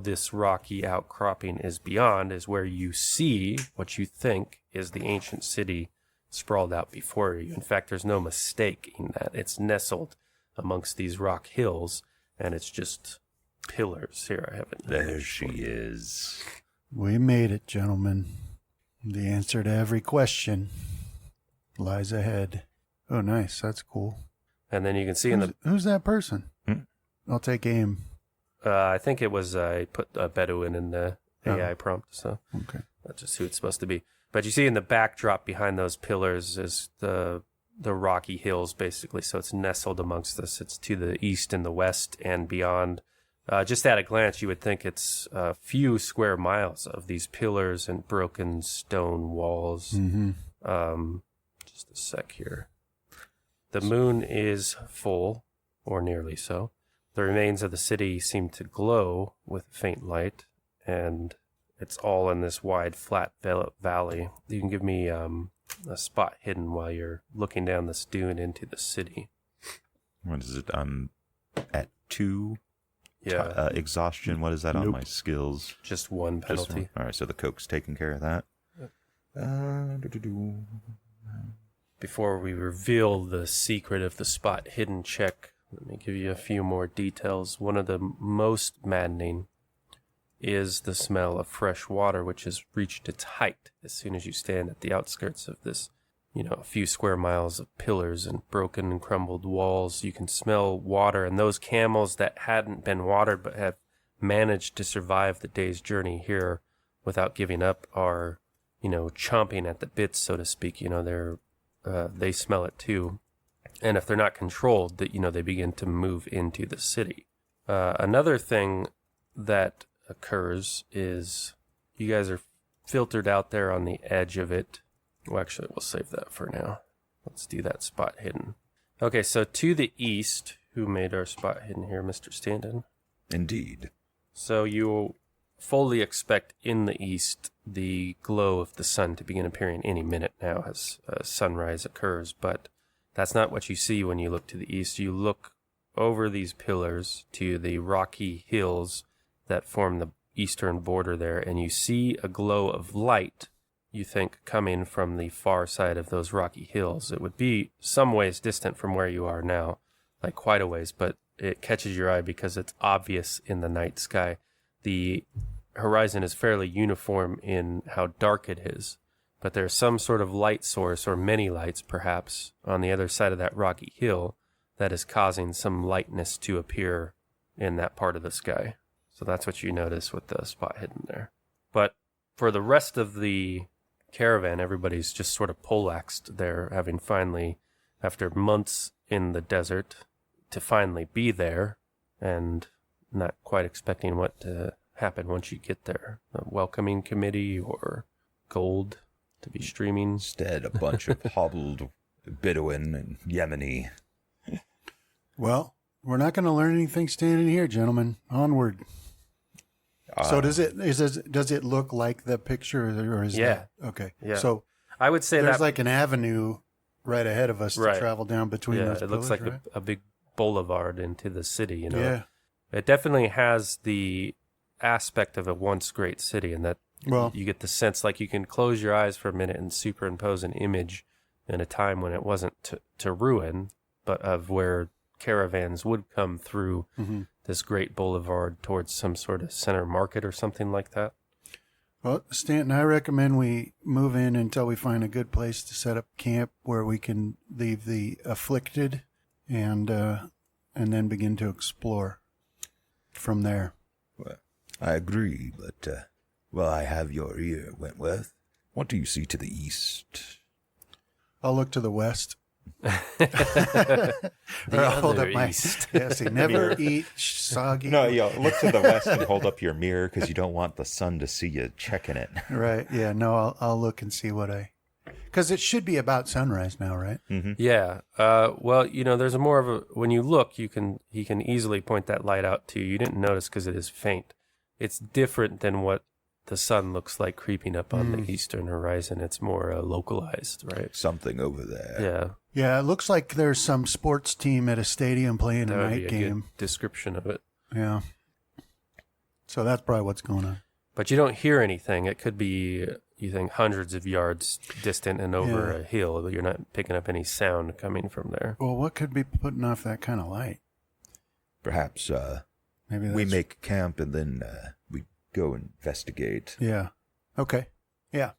this rocky outcropping is beyond, is where you see what you think is the ancient city sprawled out before you. In fact, there's no mistaking that. It's nestled amongst these rock hills, and it's just pillars. Here, I have it. There she is. We made it, gentlemen. The answer to every question lies ahead. Oh, nice. That's cool. And then you can see Who's that person? I'll take aim. I think it was, I put a Bedouin in the AI prompt, so Okay. that's just who it's supposed to be. But you see in the backdrop behind those pillars is the rocky hills, basically. So it's nestled amongst this. It's to the east and the west and beyond. Just at a glance, you would think it's a few square miles of these pillars and broken stone walls. Mm-hmm. Just a sec here. The moon is full, or nearly so. The remains of the city seem to glow with faint light, and it's all in this wide, flat valley. You can give me a spot hidden while you're looking down this dune into the city. What is it? I'm at 2 Yeah, exhaustion. What is that on my skills? just one Just penalty. one. All right, so the Coke's taking care of that. Before we reveal the secret of the spot hidden check, let me give you a few more details. One of the most maddening is the smell of fresh water, which has reached its height as soon as you stand at the outskirts of this a few square miles of pillars and broken and crumbled walls. You can smell water, and those camels that hadn't been watered but have managed to survive the day's journey here without giving up are, chomping at the bits, so to speak. They smell it too. And if they're not controlled, they begin to move into the city. Another thing that occurs is you guys are filtered out there on the edge of it. Well, actually, we'll save that for now. Let's do that spot hidden. Okay, so to the east, who made our spot hidden here, Mr. Stanton? Indeed. So you fully expect in the east the glow of the sun to begin appearing any minute now as sunrise occurs, but that's not what you see when you look to the east. You look over these pillars to the rocky hills that form the eastern border there, and you see a glow of light, you think, coming from the far side of those rocky hills. It would be some ways distant from where you are now, like quite a ways, but it catches your eye because it's obvious in the night sky. The horizon is fairly uniform in how dark it is, but there's some sort of light source, or many lights perhaps, on the other side of that rocky hill that is causing some lightness to appear in that part of the sky. So that's what you notice with the spot hidden there. But for the rest of the caravan, everybody's just sort of poleaxed there, having finally, after months in the desert, to finally be there, and not quite expecting what to happen once you get there. A welcoming committee or gold to be streaming. Instead, a bunch of hobbled Bedouin and Yemeni. Well, we're not going to learn anything standing here, gentlemen. Onward. So does it look like the picture, or is Yeah. that okay? Yeah. So I would say there's that like an avenue right ahead of us to travel down between those it looks pillars, like right? a big boulevard into the city, Yeah. It definitely has the aspect of a once great city, and that you get the sense like you can close your eyes for a minute and superimpose an image in a time when it wasn't to ruin, but of where caravans would come through this great boulevard towards some sort of center market or something like that. Well, Stanton, I recommend we move in until we find a good place to set up camp where we can leave the afflicted and then begin to explore from there. Well, I agree, but, I have your ear, Wentworth. What do you see to the east? I'll look to the west. The I'll hold up other my east. Yes, never eat soggy. No, look to the west and hold up your mirror because you don't want the sun to see you checking it. Right. Yeah. No, I'll look and see because it should be about sunrise now, right? Mm-hmm. Yeah. Well, there's more of a, when you look, he can easily point that light out to you. You didn't notice because it is faint. It's different than what the sun looks like creeping up on the eastern horizon. It's more localized, right? Something over there. Yeah. Yeah. It looks like there's some sports team at a stadium playing That a would night be a game. good description of it. Yeah. So that's probably what's going on. But you don't hear anything. It could be, you think, hundreds of yards distant and over a hill. You're not picking up any sound coming from there. Well, what could be putting off that kind of light? Perhaps Maybe we make camp and then we go investigate. Yeah. Okay. Yeah.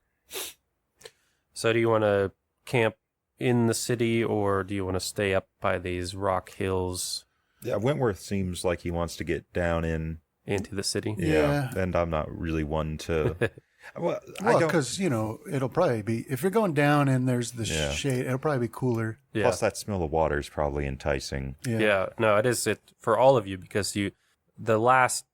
So do you want to camp in the city, or do you want to stay up by these rock hills? Yeah, Wentworth seems like he wants to get down into the city. Yeah. And I'm not really one to. Well, because it'll probably be, if you're going down and there's the shade, it'll probably be cooler. Yeah. Plus, that smell of water is probably enticing. Yeah. No, it is for all of you, because the last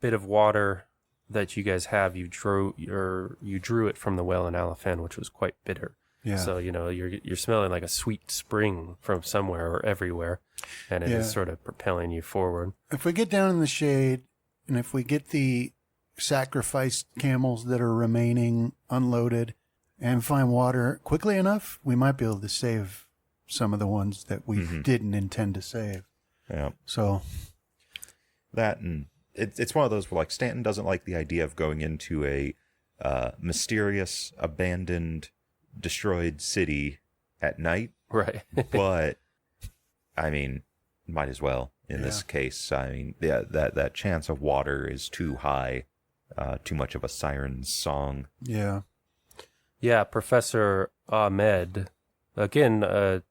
bit of water that you guys have, you drew it from the well in Alafan, which was quite bitter. Yeah. So you're smelling like a sweet spring from somewhere or everywhere, and it is sort of propelling you forward. If we get down in the shade, and if we get the sacrificed camels that are remaining unloaded and find water quickly enough, we might be able to save some of the ones that we didn't intend to save. Yeah. So that, and it's one of those where, like, Stanton doesn't like the idea of going into a mysterious, abandoned, destroyed city at night. Right. But I mean, might as well in this case. I mean, that chance of water is too high. Too much of a siren's song. yeah. Yeah, Professor Ahmed Again,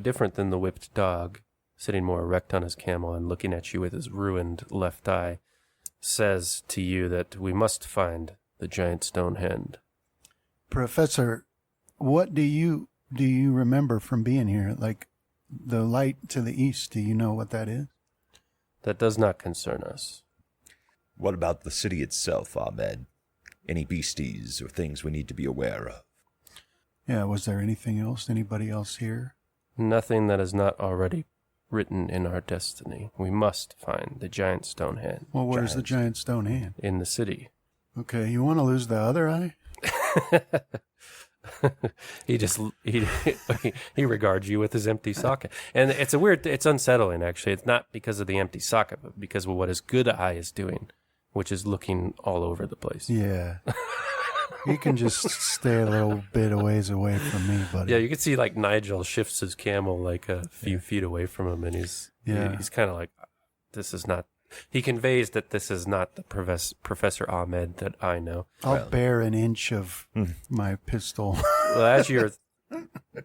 different than the whipped dog, sitting more erect on his camel and looking at you with his ruined left eye, says to you that we must find the giant stone hand. Professor, what do you remember from being here? Like the light to the east, do you know what that is? That does not concern us. What about the city itself, Ahmed? Any beasties or things we need to be aware of? Yeah, was there anything else? Anybody else here? Nothing that is not already written in our destiny. We must find the giant stone hand. Well, where's the giant stone hand? In the city. Okay, you want to lose the other eye? he regards you with his empty socket. And it's unsettling, actually. It's not because of the empty socket, but because of what his good eye is doing, which is looking all over the place. Yeah. You can just stay a little bit a ways away from me, buddy. Yeah, you can see like Nigel shifts his camel like a few feet away from him, and he's kind of like, this is not. He conveys that this is not the Professor Ahmed that I know. I'll bear an inch of my pistol. Well, as you're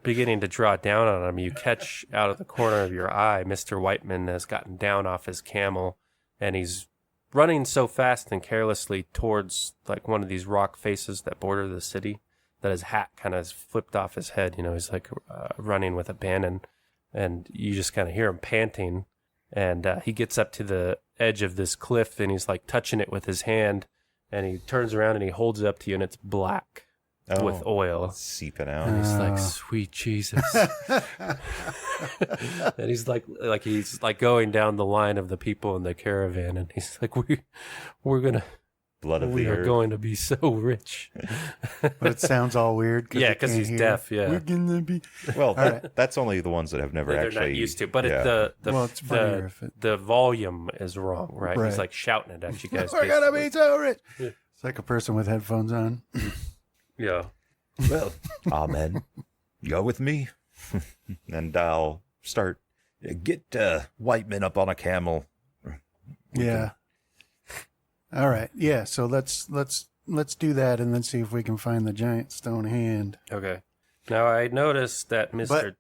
beginning to draw down on him, you catch out of the corner of your eye, Mr. Whiteman has gotten down off his camel, and he's running so fast and carelessly towards like one of these rock faces that border the city that his hat kind of is flipped off his head. You know, he's like running with abandon, and you just kind of hear him panting. And he gets up to the edge of this cliff, and he's like touching it with his hand, and he turns around and he holds it up to you, and it's black with oil. It's seeping out. And he's like, sweet Jesus. And he's like going down the line of the people in the caravan, and he's like, we're gonna Blood of we the are earth. going to be so rich. But it sounds all weird. Yeah, because he's deaf. Yeah, We're gonna be. Well, right. that's only the ones that have never they're actually not used to. But yeah. It's funnier if it. the volume is wrong, right? Right. He's like shouting it at you guys. We're gonna basically. be so rich. Yeah. It's like a person with headphones on. Yeah. Well, Ahmed, go with me, and I'll start. get Whiteman up on a camel. Yeah. All right. Yeah. So let's do that and then see if we can find the giant stone hand. Okay. Now I noticed that Mr.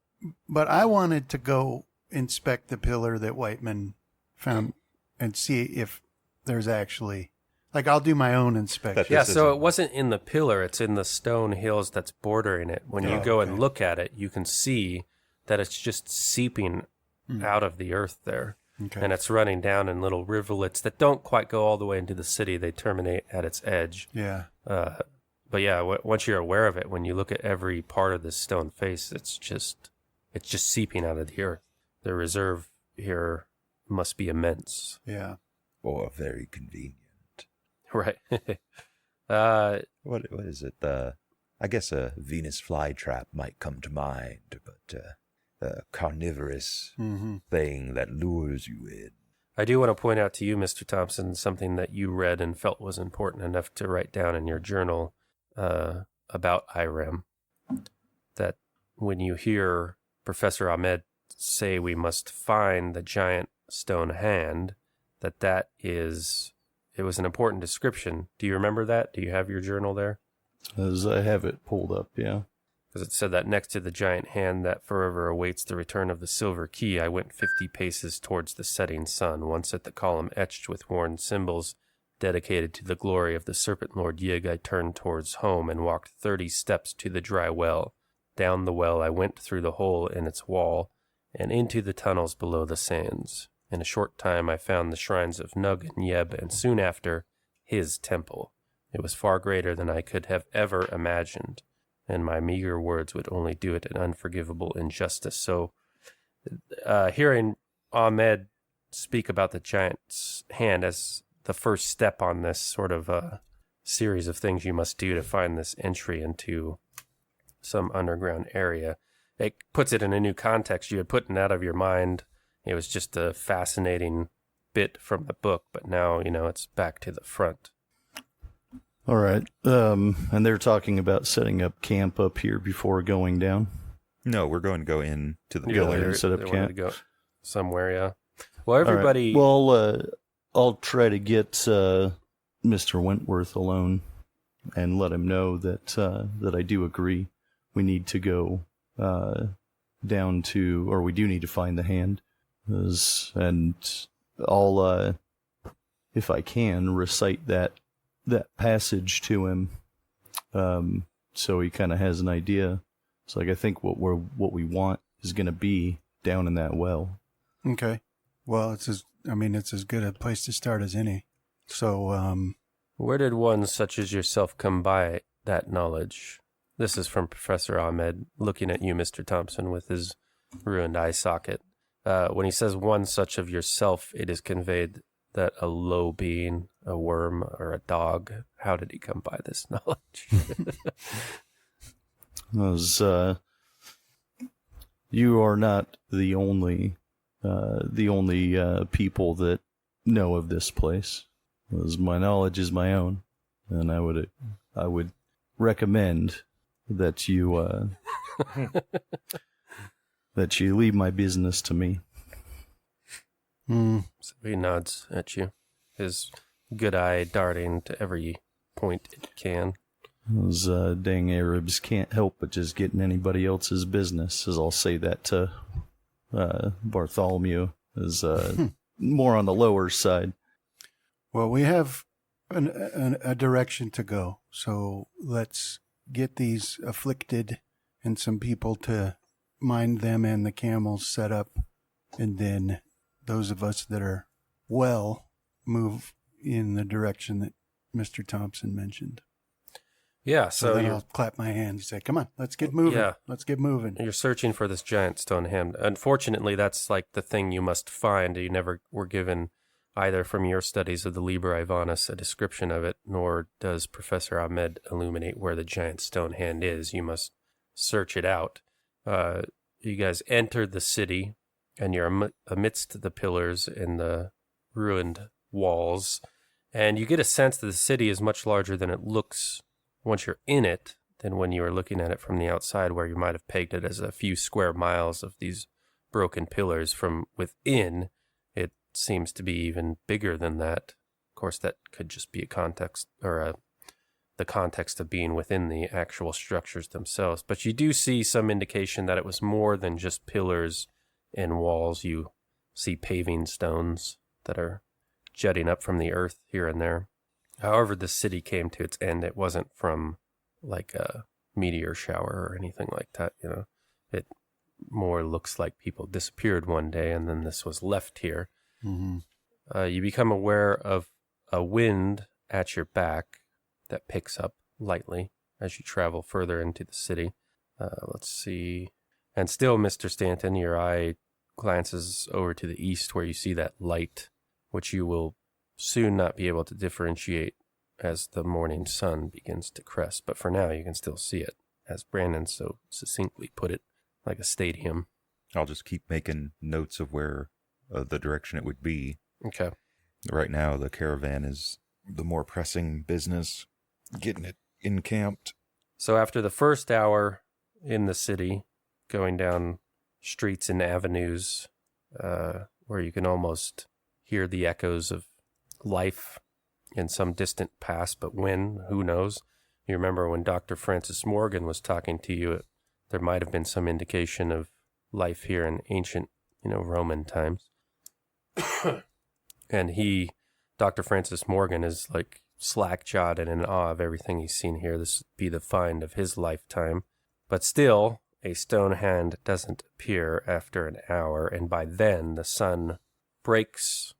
But I wanted to go inspect the pillar that Whiteman found and see if there's actually, like, I'll do my own inspection. Yeah, This so isn't- it wasn't in the pillar, it's in the stone hills that's bordering it. When you go and look at it, you can see that it's just seeping out of the earth there. Okay. And it's running down in little rivulets that don't quite go all the way into the city. They terminate at its edge. Yeah. But yeah, once you're aware of it, when you look at every part of this stone face, it's just seeping out of the earth. The reserve here must be immense. Yeah. Or very convenient. Right. What is it? I guess a Venus flytrap might come to mind, but a carnivorous Mm-hmm. thing that lures you in. I do want to point out to you, Mr. Thompson, something that you read and felt was important enough to write down in your journal about IREM. That when you hear Professor Ahmed say we must find the giant stone hand, it was an important description. Do you remember that? Do you have your journal there? As I have it pulled up, yeah. Because it said that next to the giant hand that forever awaits the return of the silver key, I went 50 paces towards the setting sun, once at the column etched with worn symbols dedicated to the glory of the serpent lord Yig. I turned towards home and walked 30 steps to the dry well. Down the well I went through the hole in its wall and into the tunnels below the sands. In a short time I found the shrines of Nug and Yeb, and soon after, his temple. It was far greater than I could have ever imagined, and my meager words would only do it an unforgivable injustice. So, hearing Ahmed speak about the giant's hand as the first step on this sort of series of things you must do to find this entry into some underground area, it puts it in a new context. You had put it out of your mind. It was just a fascinating bit from the book, but now, it's back to the front. All right. And they're talking about setting up camp up here before going down. No, we're going to go in to the Yeah, pillar. they're- set up they wanted camp. to go somewhere, yeah. Well, everybody... All right. Well, I'll try to get Mr. Wentworth alone and let him know that I do agree we need to go down to, or we do need to find the hand. And I'll, if I can, recite that passage to him, so he kind of has an idea. It's like, I think what we want is going to be down in that well. Okay. Well, it's as good a place to start as any. So, where did one such as yourself come by that knowledge? This is from Professor Ahmed, looking at you, Mr. Thompson, with his ruined eye socket. When he says one such of yourself, it is conveyed that a low being, a worm, or a dog. How did he come by this knowledge? You are not the only people that know of this place. As my knowledge is my own, and I would recommend that you that you leave my business to me. So he nods at you, his good eye darting to every point it can. Those dang Arabs can't help but just get in anybody else's business, as I'll say that to Bartholomew, is more on the lower side. Well, we have a direction to go, so let's get these afflicted and some people to mind them and the camels set up, and then those of us that are well move in the direction that Mr. Thompson mentioned. Yeah, so then I'll clap my hands and say, come on, let's get moving. Yeah. Let's get moving. You're searching for this giant stone hand. Unfortunately, that's like the thing you must find. You never were given, either from your studies of the Liber Ivanis, a description of it, nor does Professor Ahmed illuminate where the giant stone hand is. You must search it out. You guys entered the city, and you're amidst the pillars and the ruined walls, and you get a sense that the city is much larger than it looks once you're in it than when you were looking at it from the outside, where you might have pegged it as a few square miles of these broken pillars. From within, it seems to be even bigger than that. Of course, that could just be a context, or the context of being within the actual structures themselves. But you do see some indication that it was more than just pillars and walls. You see paving stones that are jutting up from the earth here and there. However the city came to its end, it wasn't from like a meteor shower or anything like that. It more looks like people disappeared one day and then this was left here. Mm-hmm. You become aware of a wind at your back that picks up lightly as you travel further into the city. Let's see. And still, Mr. Stanton, your eye glances over to the east where you see that light, which you will soon not be able to differentiate as the morning sun begins to crest. But for now, you can still see it, as Brandon so succinctly put it, like a stadium. I'll just keep making notes of where the direction it would be. Okay. Right now, the caravan is the more pressing business, getting it encamped. So after the first hour in the city, going down streets and avenues where you can almost hear the echoes of life in some distant past, but when, who knows? You remember when Dr. Francis Morgan was talking to you, there might have been some indication of life here in ancient, Roman times. And Dr. Francis Morgan, is like slack-jawed and in awe of everything he's seen here. This would be the find of his lifetime. But still, a stone hand doesn't appear after an hour, and by then the sun breaks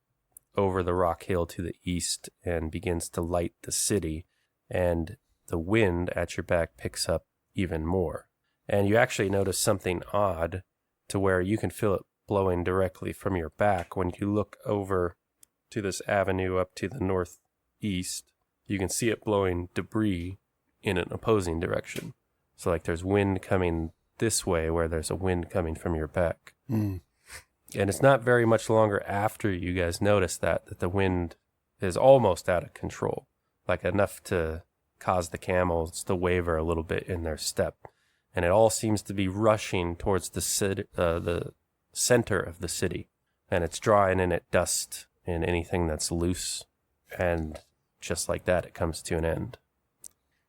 over the rock hill to the east and begins to light the city, and the wind at your back picks up even more. And you actually notice something odd, to where you can feel it blowing directly from your back. When you look over to this avenue up to the northeast, you can see it blowing debris in an opposing direction. So like there's wind coming this way where there's a wind coming from your back. Mm. And it's not very much longer after you guys notice that the wind is almost out of control, like enough to cause the camels to waver a little bit in their step. And it all seems to be rushing towards the center of the city. And it's drawing in it dust and anything that's loose. And just like that, it comes to an end.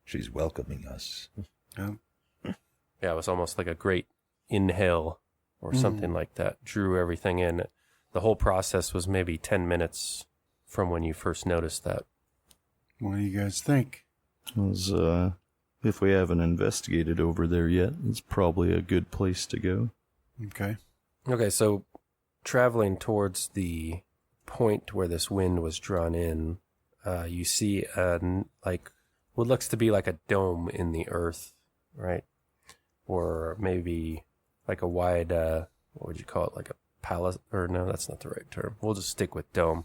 She's welcoming us. Yeah, it was almost like a great inhale or something like that. Drew everything in. The whole process was maybe 10 minutes from when you first noticed that. What do you guys think? If we haven't investigated over there yet, it's probably a good place to go. Okay. Okay, so traveling towards the point where this wind was drawn in, you see what looks to be like a dome in the earth, right? Or maybe like a wide, what would you call it? Like a palace? Or no, that's not the right term. We'll just stick with dome.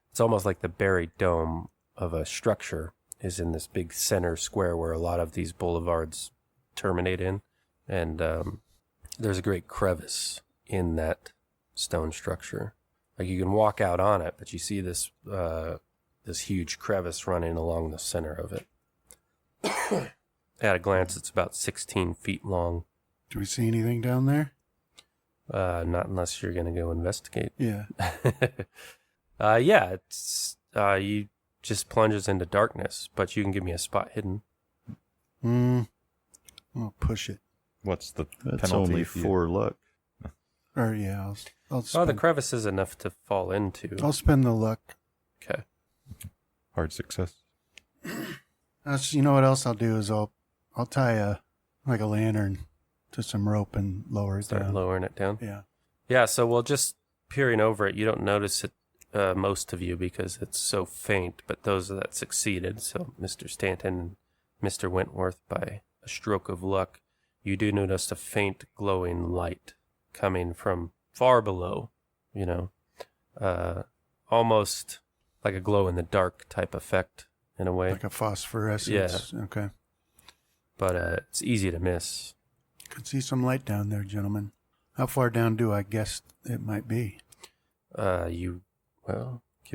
It's almost like the buried dome of a structure is in this big center square where a lot of these boulevards terminate in. And there's a great crevice in that stone structure. Like you can walk out on it, but you see this huge crevice running along the center of it. At a glance, it's about 16 feet long. Do we see anything down there? Not unless you're going to go investigate. Yeah. Yeah, it's you just plunges into darkness, but you can give me a spot hidden. I'll push it. What's the That's penalty? only 4 luck. Or yeah, I'll spend. Oh, the crevice is enough to fall into. I'll spend the luck. Okay. Hard success. You know what else I'll do is I'll tie a lantern to some rope and lower it Start down. lowering it down. Yeah. Yeah, so we'll just peering over it. You don't notice it, most of you, because it's so faint, but those that succeeded, so Mr. Stanton and Mr. Wentworth, by a stroke of luck, you do notice a faint glowing light coming from far below, almost like a glow-in-the-dark type effect in a way. Like a phosphorescence. Yeah. Okay. But it's easy to miss. Could see some light down there, gentlemen. How far down do I guess it might be? Give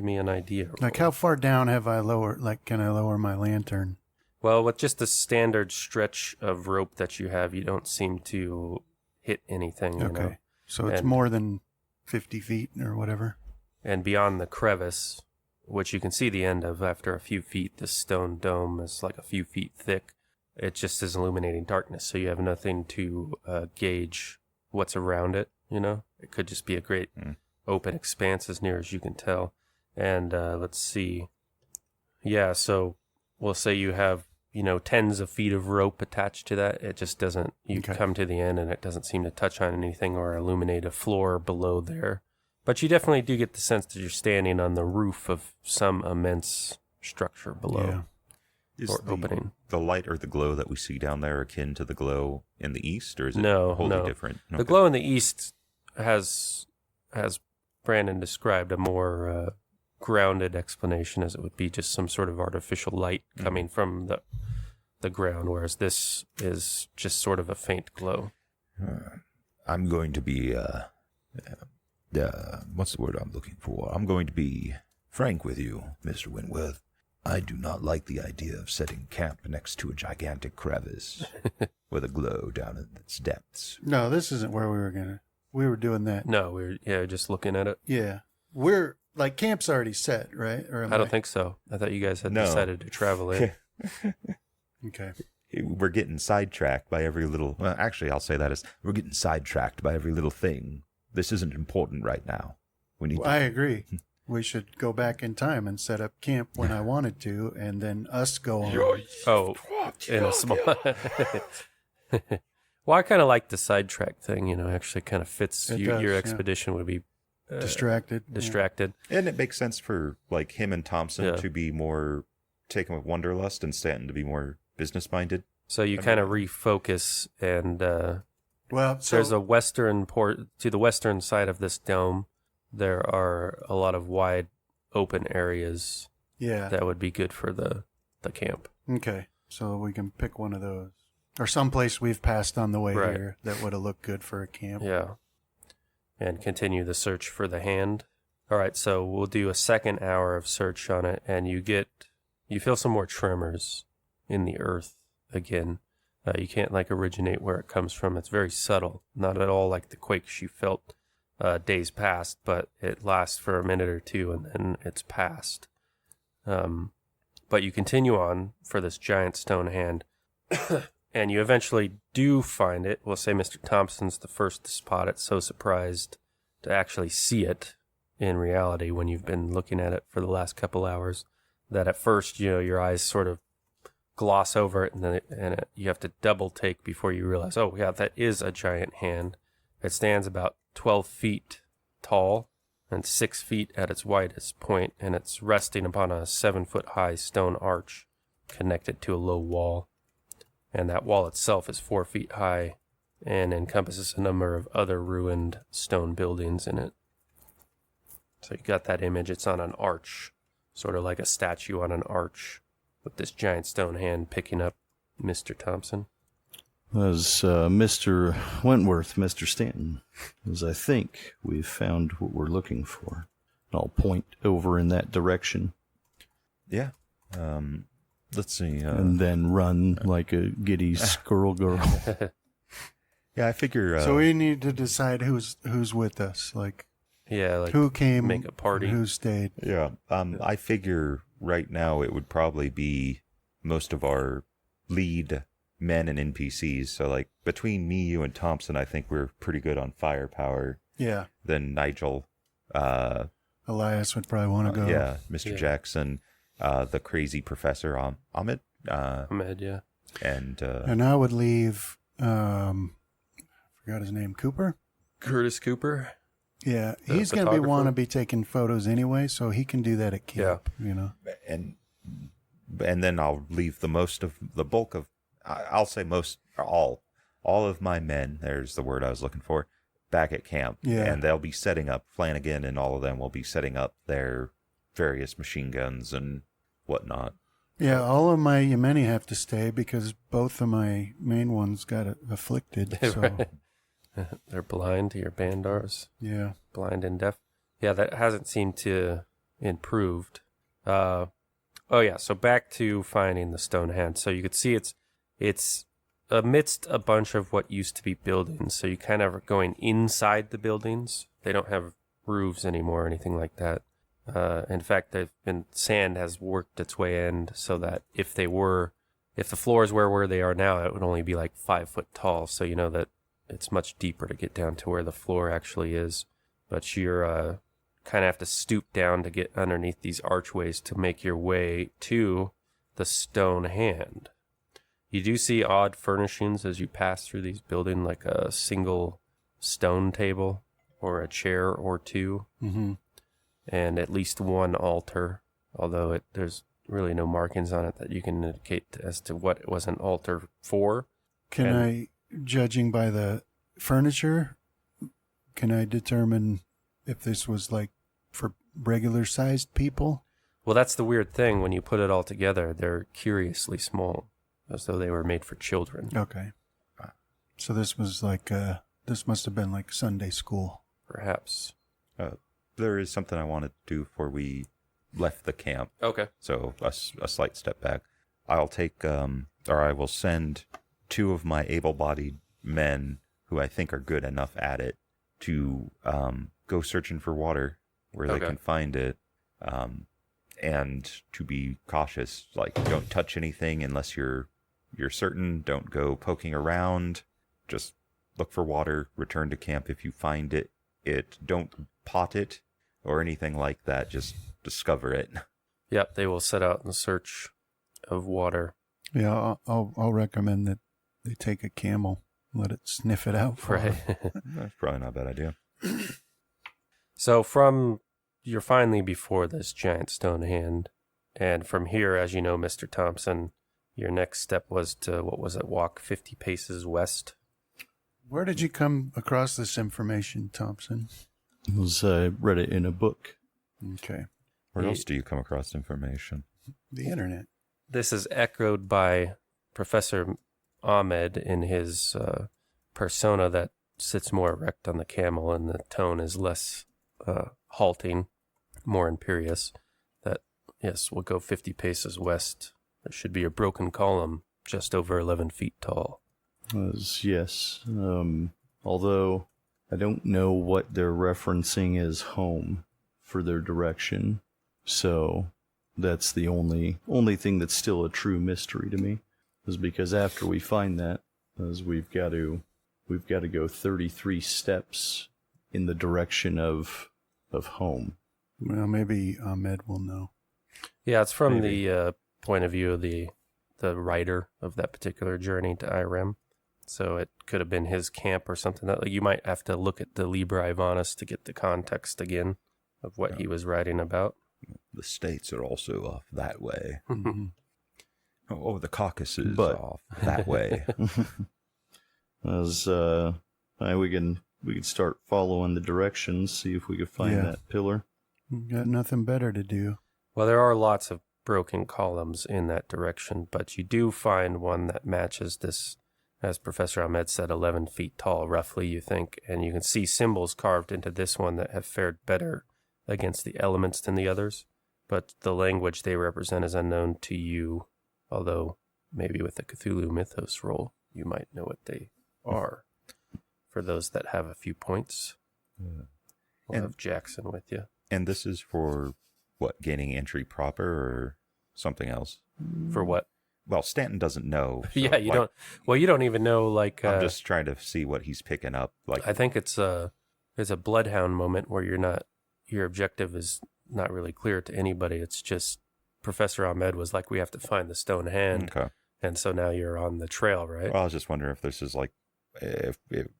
me an idea. Like how far down have I lowered, can I lower my lantern? Well, with just the standard stretch of rope that you have, you don't seem to hit anything. Okay. So it's more than 50 feet or whatever. And beyond the crevice, which you can see the end of after a few feet, this stone dome is like a few feet thick. It just is illuminating darkness, so you have nothing to gauge what's around it, It could just be a great open expanse as near as you can tell. And let's see. Yeah, so we'll say you have, tens of feet of rope attached to that. It just doesn't, come to the end and it doesn't seem to touch on anything or illuminate a floor below there. But you definitely do get the sense that you're standing on the roof of some immense structure below. Yeah. Is opening. The light or the glow that we see down there akin to the glow in the east, or is it wholly different? The glow in the east has, as Brandon described, a more grounded explanation, as it would be just some sort of artificial light coming from the ground, whereas this is just sort of a faint glow. I'm going to be, what's the word I'm looking for? I'm going to be frank with you, Mr. Wentworth. I do not like the idea of setting camp next to a gigantic crevice with a glow down in its depths. No, this isn't where we were doing that. No, we're just looking at it. Yeah. Camp's already set, right? Or I don't think so. I thought you guys had decided to travel in. Okay. We're getting sidetracked by every little... Well, actually, I'll say that as we're getting sidetracked by every little thing. This isn't important right now. I agree. We should go back in time and set up camp when I wanted to, and then us go on. Oh, in a small... Well, I kind of like the sidetrack thing, actually kind of fits. Your expedition would be... distracted. Yeah. And it makes sense for him and Thompson to be more taken with wanderlust and Stanton to be more business-minded. So you kind of refocus and... there's a western port to the western side of this dome. There are a lot of wide open areas that would be good for the camp. Okay, so we can pick one of those. Or someplace we've passed on the way here that would have looked good for a camp. Yeah. And continue the search for the hand. All right, so we'll do a second hour of search on it, and you feel some more tremors in the earth again. You can't originate where it comes from. It's very subtle, not at all like the quakes you felt days past, but it lasts for a minute or two and then it's past. But you continue on for this giant stone hand, And you eventually do find it. We'll say Mr. Thompson's the first to spot it, so surprised to actually see it in reality when you've been looking at it for the last couple hours, that at first, your eyes sort of gloss over it, and then you have to double take before you realize, oh, yeah, that is a giant hand. It stands about 12 feet tall and 6 feet at its widest point, and it's resting upon a 7-foot-high stone arch connected to a low wall. And that wall itself is 4 feet high and encompasses a number of other ruined stone buildings in it. So you got that image. It's on an arch, sort of like a statue on an arch, with this giant stone hand picking up Mr. Thompson. As Mr. Wentworth, Mr. Stanton, as I think we've found what we're looking for. I'll point over in that direction. Yeah. Let's see. And then run like a giddy squirrel girl. Yeah, I figure... so we need to decide who's with us. Like who came, make a party, who stayed. Yeah. I figure right now it would probably be most of our lead men and NPCs. So, like, between me, you, and Thompson, I think we're pretty good on firepower. Yeah. Then Nigel. Elias would probably want to go. Yeah, Mr. Jackson, the crazy professor, Ahmed. Ahmed, yeah. And I would leave, I forgot his name, Cooper? Curtis Cooper. Yeah, he's going to want to be taking photos anyway, so he can do that at camp, And then I'll leave the bulk of, I'll say all of my men, there's the word I was looking for, back at camp. Yeah. And they'll be setting up, Flanagan and all of them will be setting up their various machine guns and whatnot. Yeah, all of my Yemeni have to stay because both of my main ones got afflicted. So. Right. They're blind, your Bandars. Yeah. Blind and deaf. Yeah, that hasn't seemed to improved. So back to finding the stone hand. So you could see it's amidst a bunch of what used to be buildings. So you kind of are going inside the buildings. They don't have roofs anymore or anything like that. In fact, sand has worked its way in so that if the floors were where they are now, it would only be like 5 foot tall. So you know that it's much deeper to get down to where the floor actually is. But you're kind of have to stoop down to get underneath these archways to make your way to the stone hand. You do see odd furnishings as you pass through these buildings, like a single stone table or a chair or two. Mm-hmm. And at least one altar, although there's really no markings on it that you can indicate as to what it was an altar for. Judging by the furniture, can I determine if this was like for regular-sized people? Well, that's the weird thing. When you put it all together, they're curiously small, as though they were made for children. Okay. So this was like, this must have been like Sunday school. Perhaps. There is something I want to do before we left the camp. Okay. So a slight step back. I'll take, I will send 2 of my able-bodied men who I think are good enough at it to go searching for water where they can find it, and to be cautious. Like, don't touch anything unless you're certain. Don't go poking around. Just look for water. Return to camp if you find it. Don't pot it or anything like that. Just discover it. Yep, they will set out in search of water. Yeah, I'll recommend that they take a camel, let it sniff it out for them. That's probably not a bad idea. So you're finally before this giant stone hand, and from here, as you know, Mr. Thompson, your next step was to, walk 50 paces west? Where did you come across this information, Thompson? I read it in a book. Okay. Where else do you come across information? The internet. This is echoed by Professor Ahmed in his persona that sits more erect on the camel, and the tone is less halting, more imperious. That, yes, we'll go 50 paces west. There should be a broken column just over 11 feet tall. Yes. Although I don't know what they're referencing as home for their direction. So that's the only thing that's still a true mystery to me. is because after we find that, is we've got to go 33 steps in the direction of home. Well, maybe Ahmed will know. Yeah, it's from the point of view of the writer of that particular journey to Irem. So it could have been his camp or something. That you might have to look at the Liber Ivanis to get the context again of what he was writing about. The states are also off that way. Mm-hmm. Oh, the Caucasus off that way. As we can start following the directions, see if we can find that pillar. Got nothing better to do. Well, there are lots of broken columns in that direction, but you do find one that matches this, as Professor Ahmed said, 11 feet tall, roughly, you think, and you can see symbols carved into this one that have fared better against the elements than the others, but the language they represent is unknown to you, although maybe with the Cthulhu Mythos roll, you might know what they are. For those that have a few points, we'll have Jackson with you. And this is for, what, gaining entry proper or something else? For what? Well, Stanton doesn't know. So yeah, you don't. Well, you don't even know. Like, I'm just trying to see what he's picking up. Like, I think it's a bloodhound moment where your objective is not really clear to anybody. It's just Professor Ahmed was like, we have to find the stone hand, and so now you're on the trail, right? Well, I was just wondering if this is like,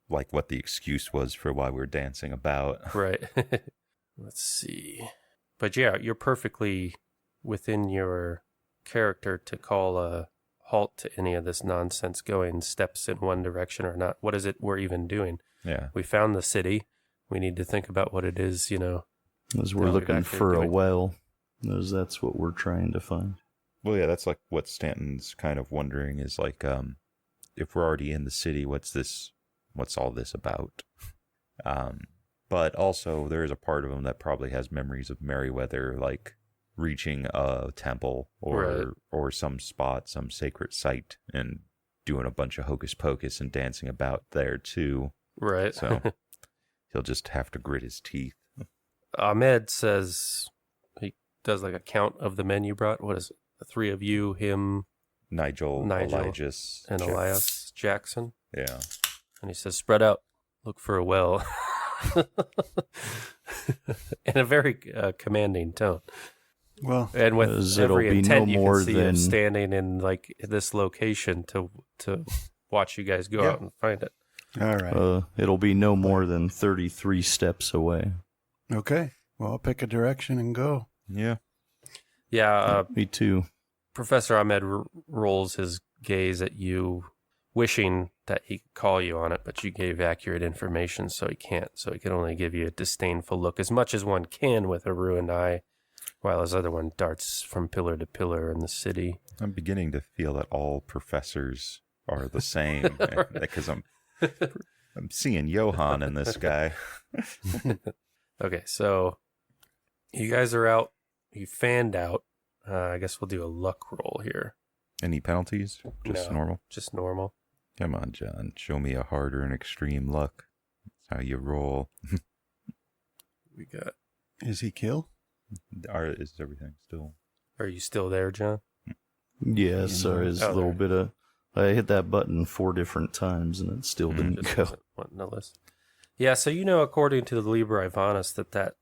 like what the excuse was for why we're dancing about. Right. Let's see. But yeah, you're perfectly within your character to call a halt to any of this nonsense going steps in one direction or not. What is it we're even doing? Yeah. We found the city. We need to think about what it is, As we're looking for a well. As that's what we're trying to find. Well, yeah, that's like what Stanton's kind of wondering is like, if we're already in the city, what's all this about? But also there is a part of him that probably has memories of Merryweather, like reaching a temple or some spot, some sacred site, and doing a bunch of hocus pocus and dancing about there too. Right. So he'll just have to grit his teeth. Ahmed says he does like a count of the men you brought. What is it? The three of you, him, Nigel Elias, and Elias Jackson. Yeah. And he says, spread out, look for a well. In a very commanding tone. Well, and with every intent, you can see him standing in like this location to watch you guys go out and find it. All right. It'll be no more than 33 steps away. Okay. Well, I'll pick a direction and go. Yeah. Yeah. Me too. Professor Ahmed rolls his gaze at you, wishing that he could call you on it, but you gave accurate information, so he can't. So he can only give you a disdainful look, as much as one can with a ruined eye, while his other one darts from pillar to pillar in the city. I'm beginning to feel that all professors are the same, because I'm seeing Johann in this guy. Okay, so you guys are out. You fanned out. I guess we'll do a luck roll here. Any penalties? Just normal? Just normal. Come on, John. Show me a harder and extreme luck. That's how you roll. We got... Is he killed? Is everything still... Are you still there, John? Yeah, sorry. It's a little bit of... I hit that button 4 different times and it still didn't go. No list. Yeah, so according to the Liber Ivanis, that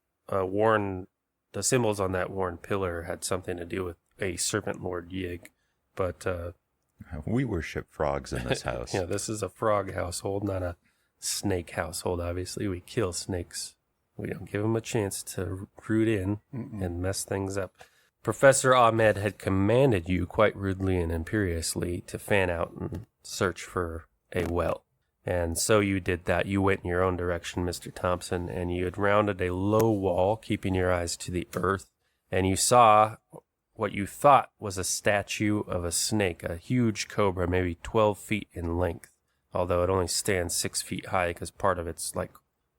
the symbols on that worn pillar had something to do with a serpent lord Yig, but we worship frogs in this house. Yeah, this is a frog household, not a snake household. Obviously, we kill snakes. We don't give them a chance to root in and mess things up. Professor Ahmed had commanded you quite rudely and imperiously to fan out and search for a well. And so you did that. You went in your own direction, Mr. Thompson, and you had rounded a low wall, keeping your eyes to the earth, and you saw what you thought was a statue of a snake, a huge cobra, maybe 12 feet in length, although it only stands 6 feet high because part of it's like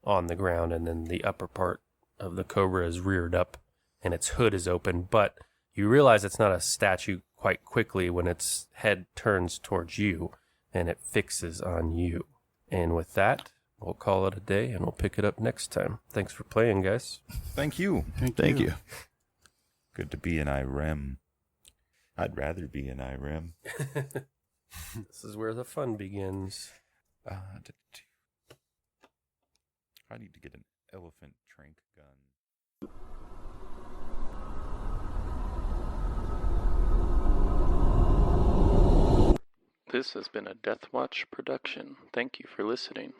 on the ground, and then the upper part of the cobra is reared up, and its hood is open. But you realize it's not a statue quite quickly when its head turns towards you, and it fixes on you. And with that, we'll call it a day, and we'll pick it up next time. Thanks for playing, guys. Thank you. Thank you. Good to be in Irem. I'd rather be in Irem. This is where the fun begins. I need to get an elephant trank gun. This has been a Deathwatch production. Thank you for listening.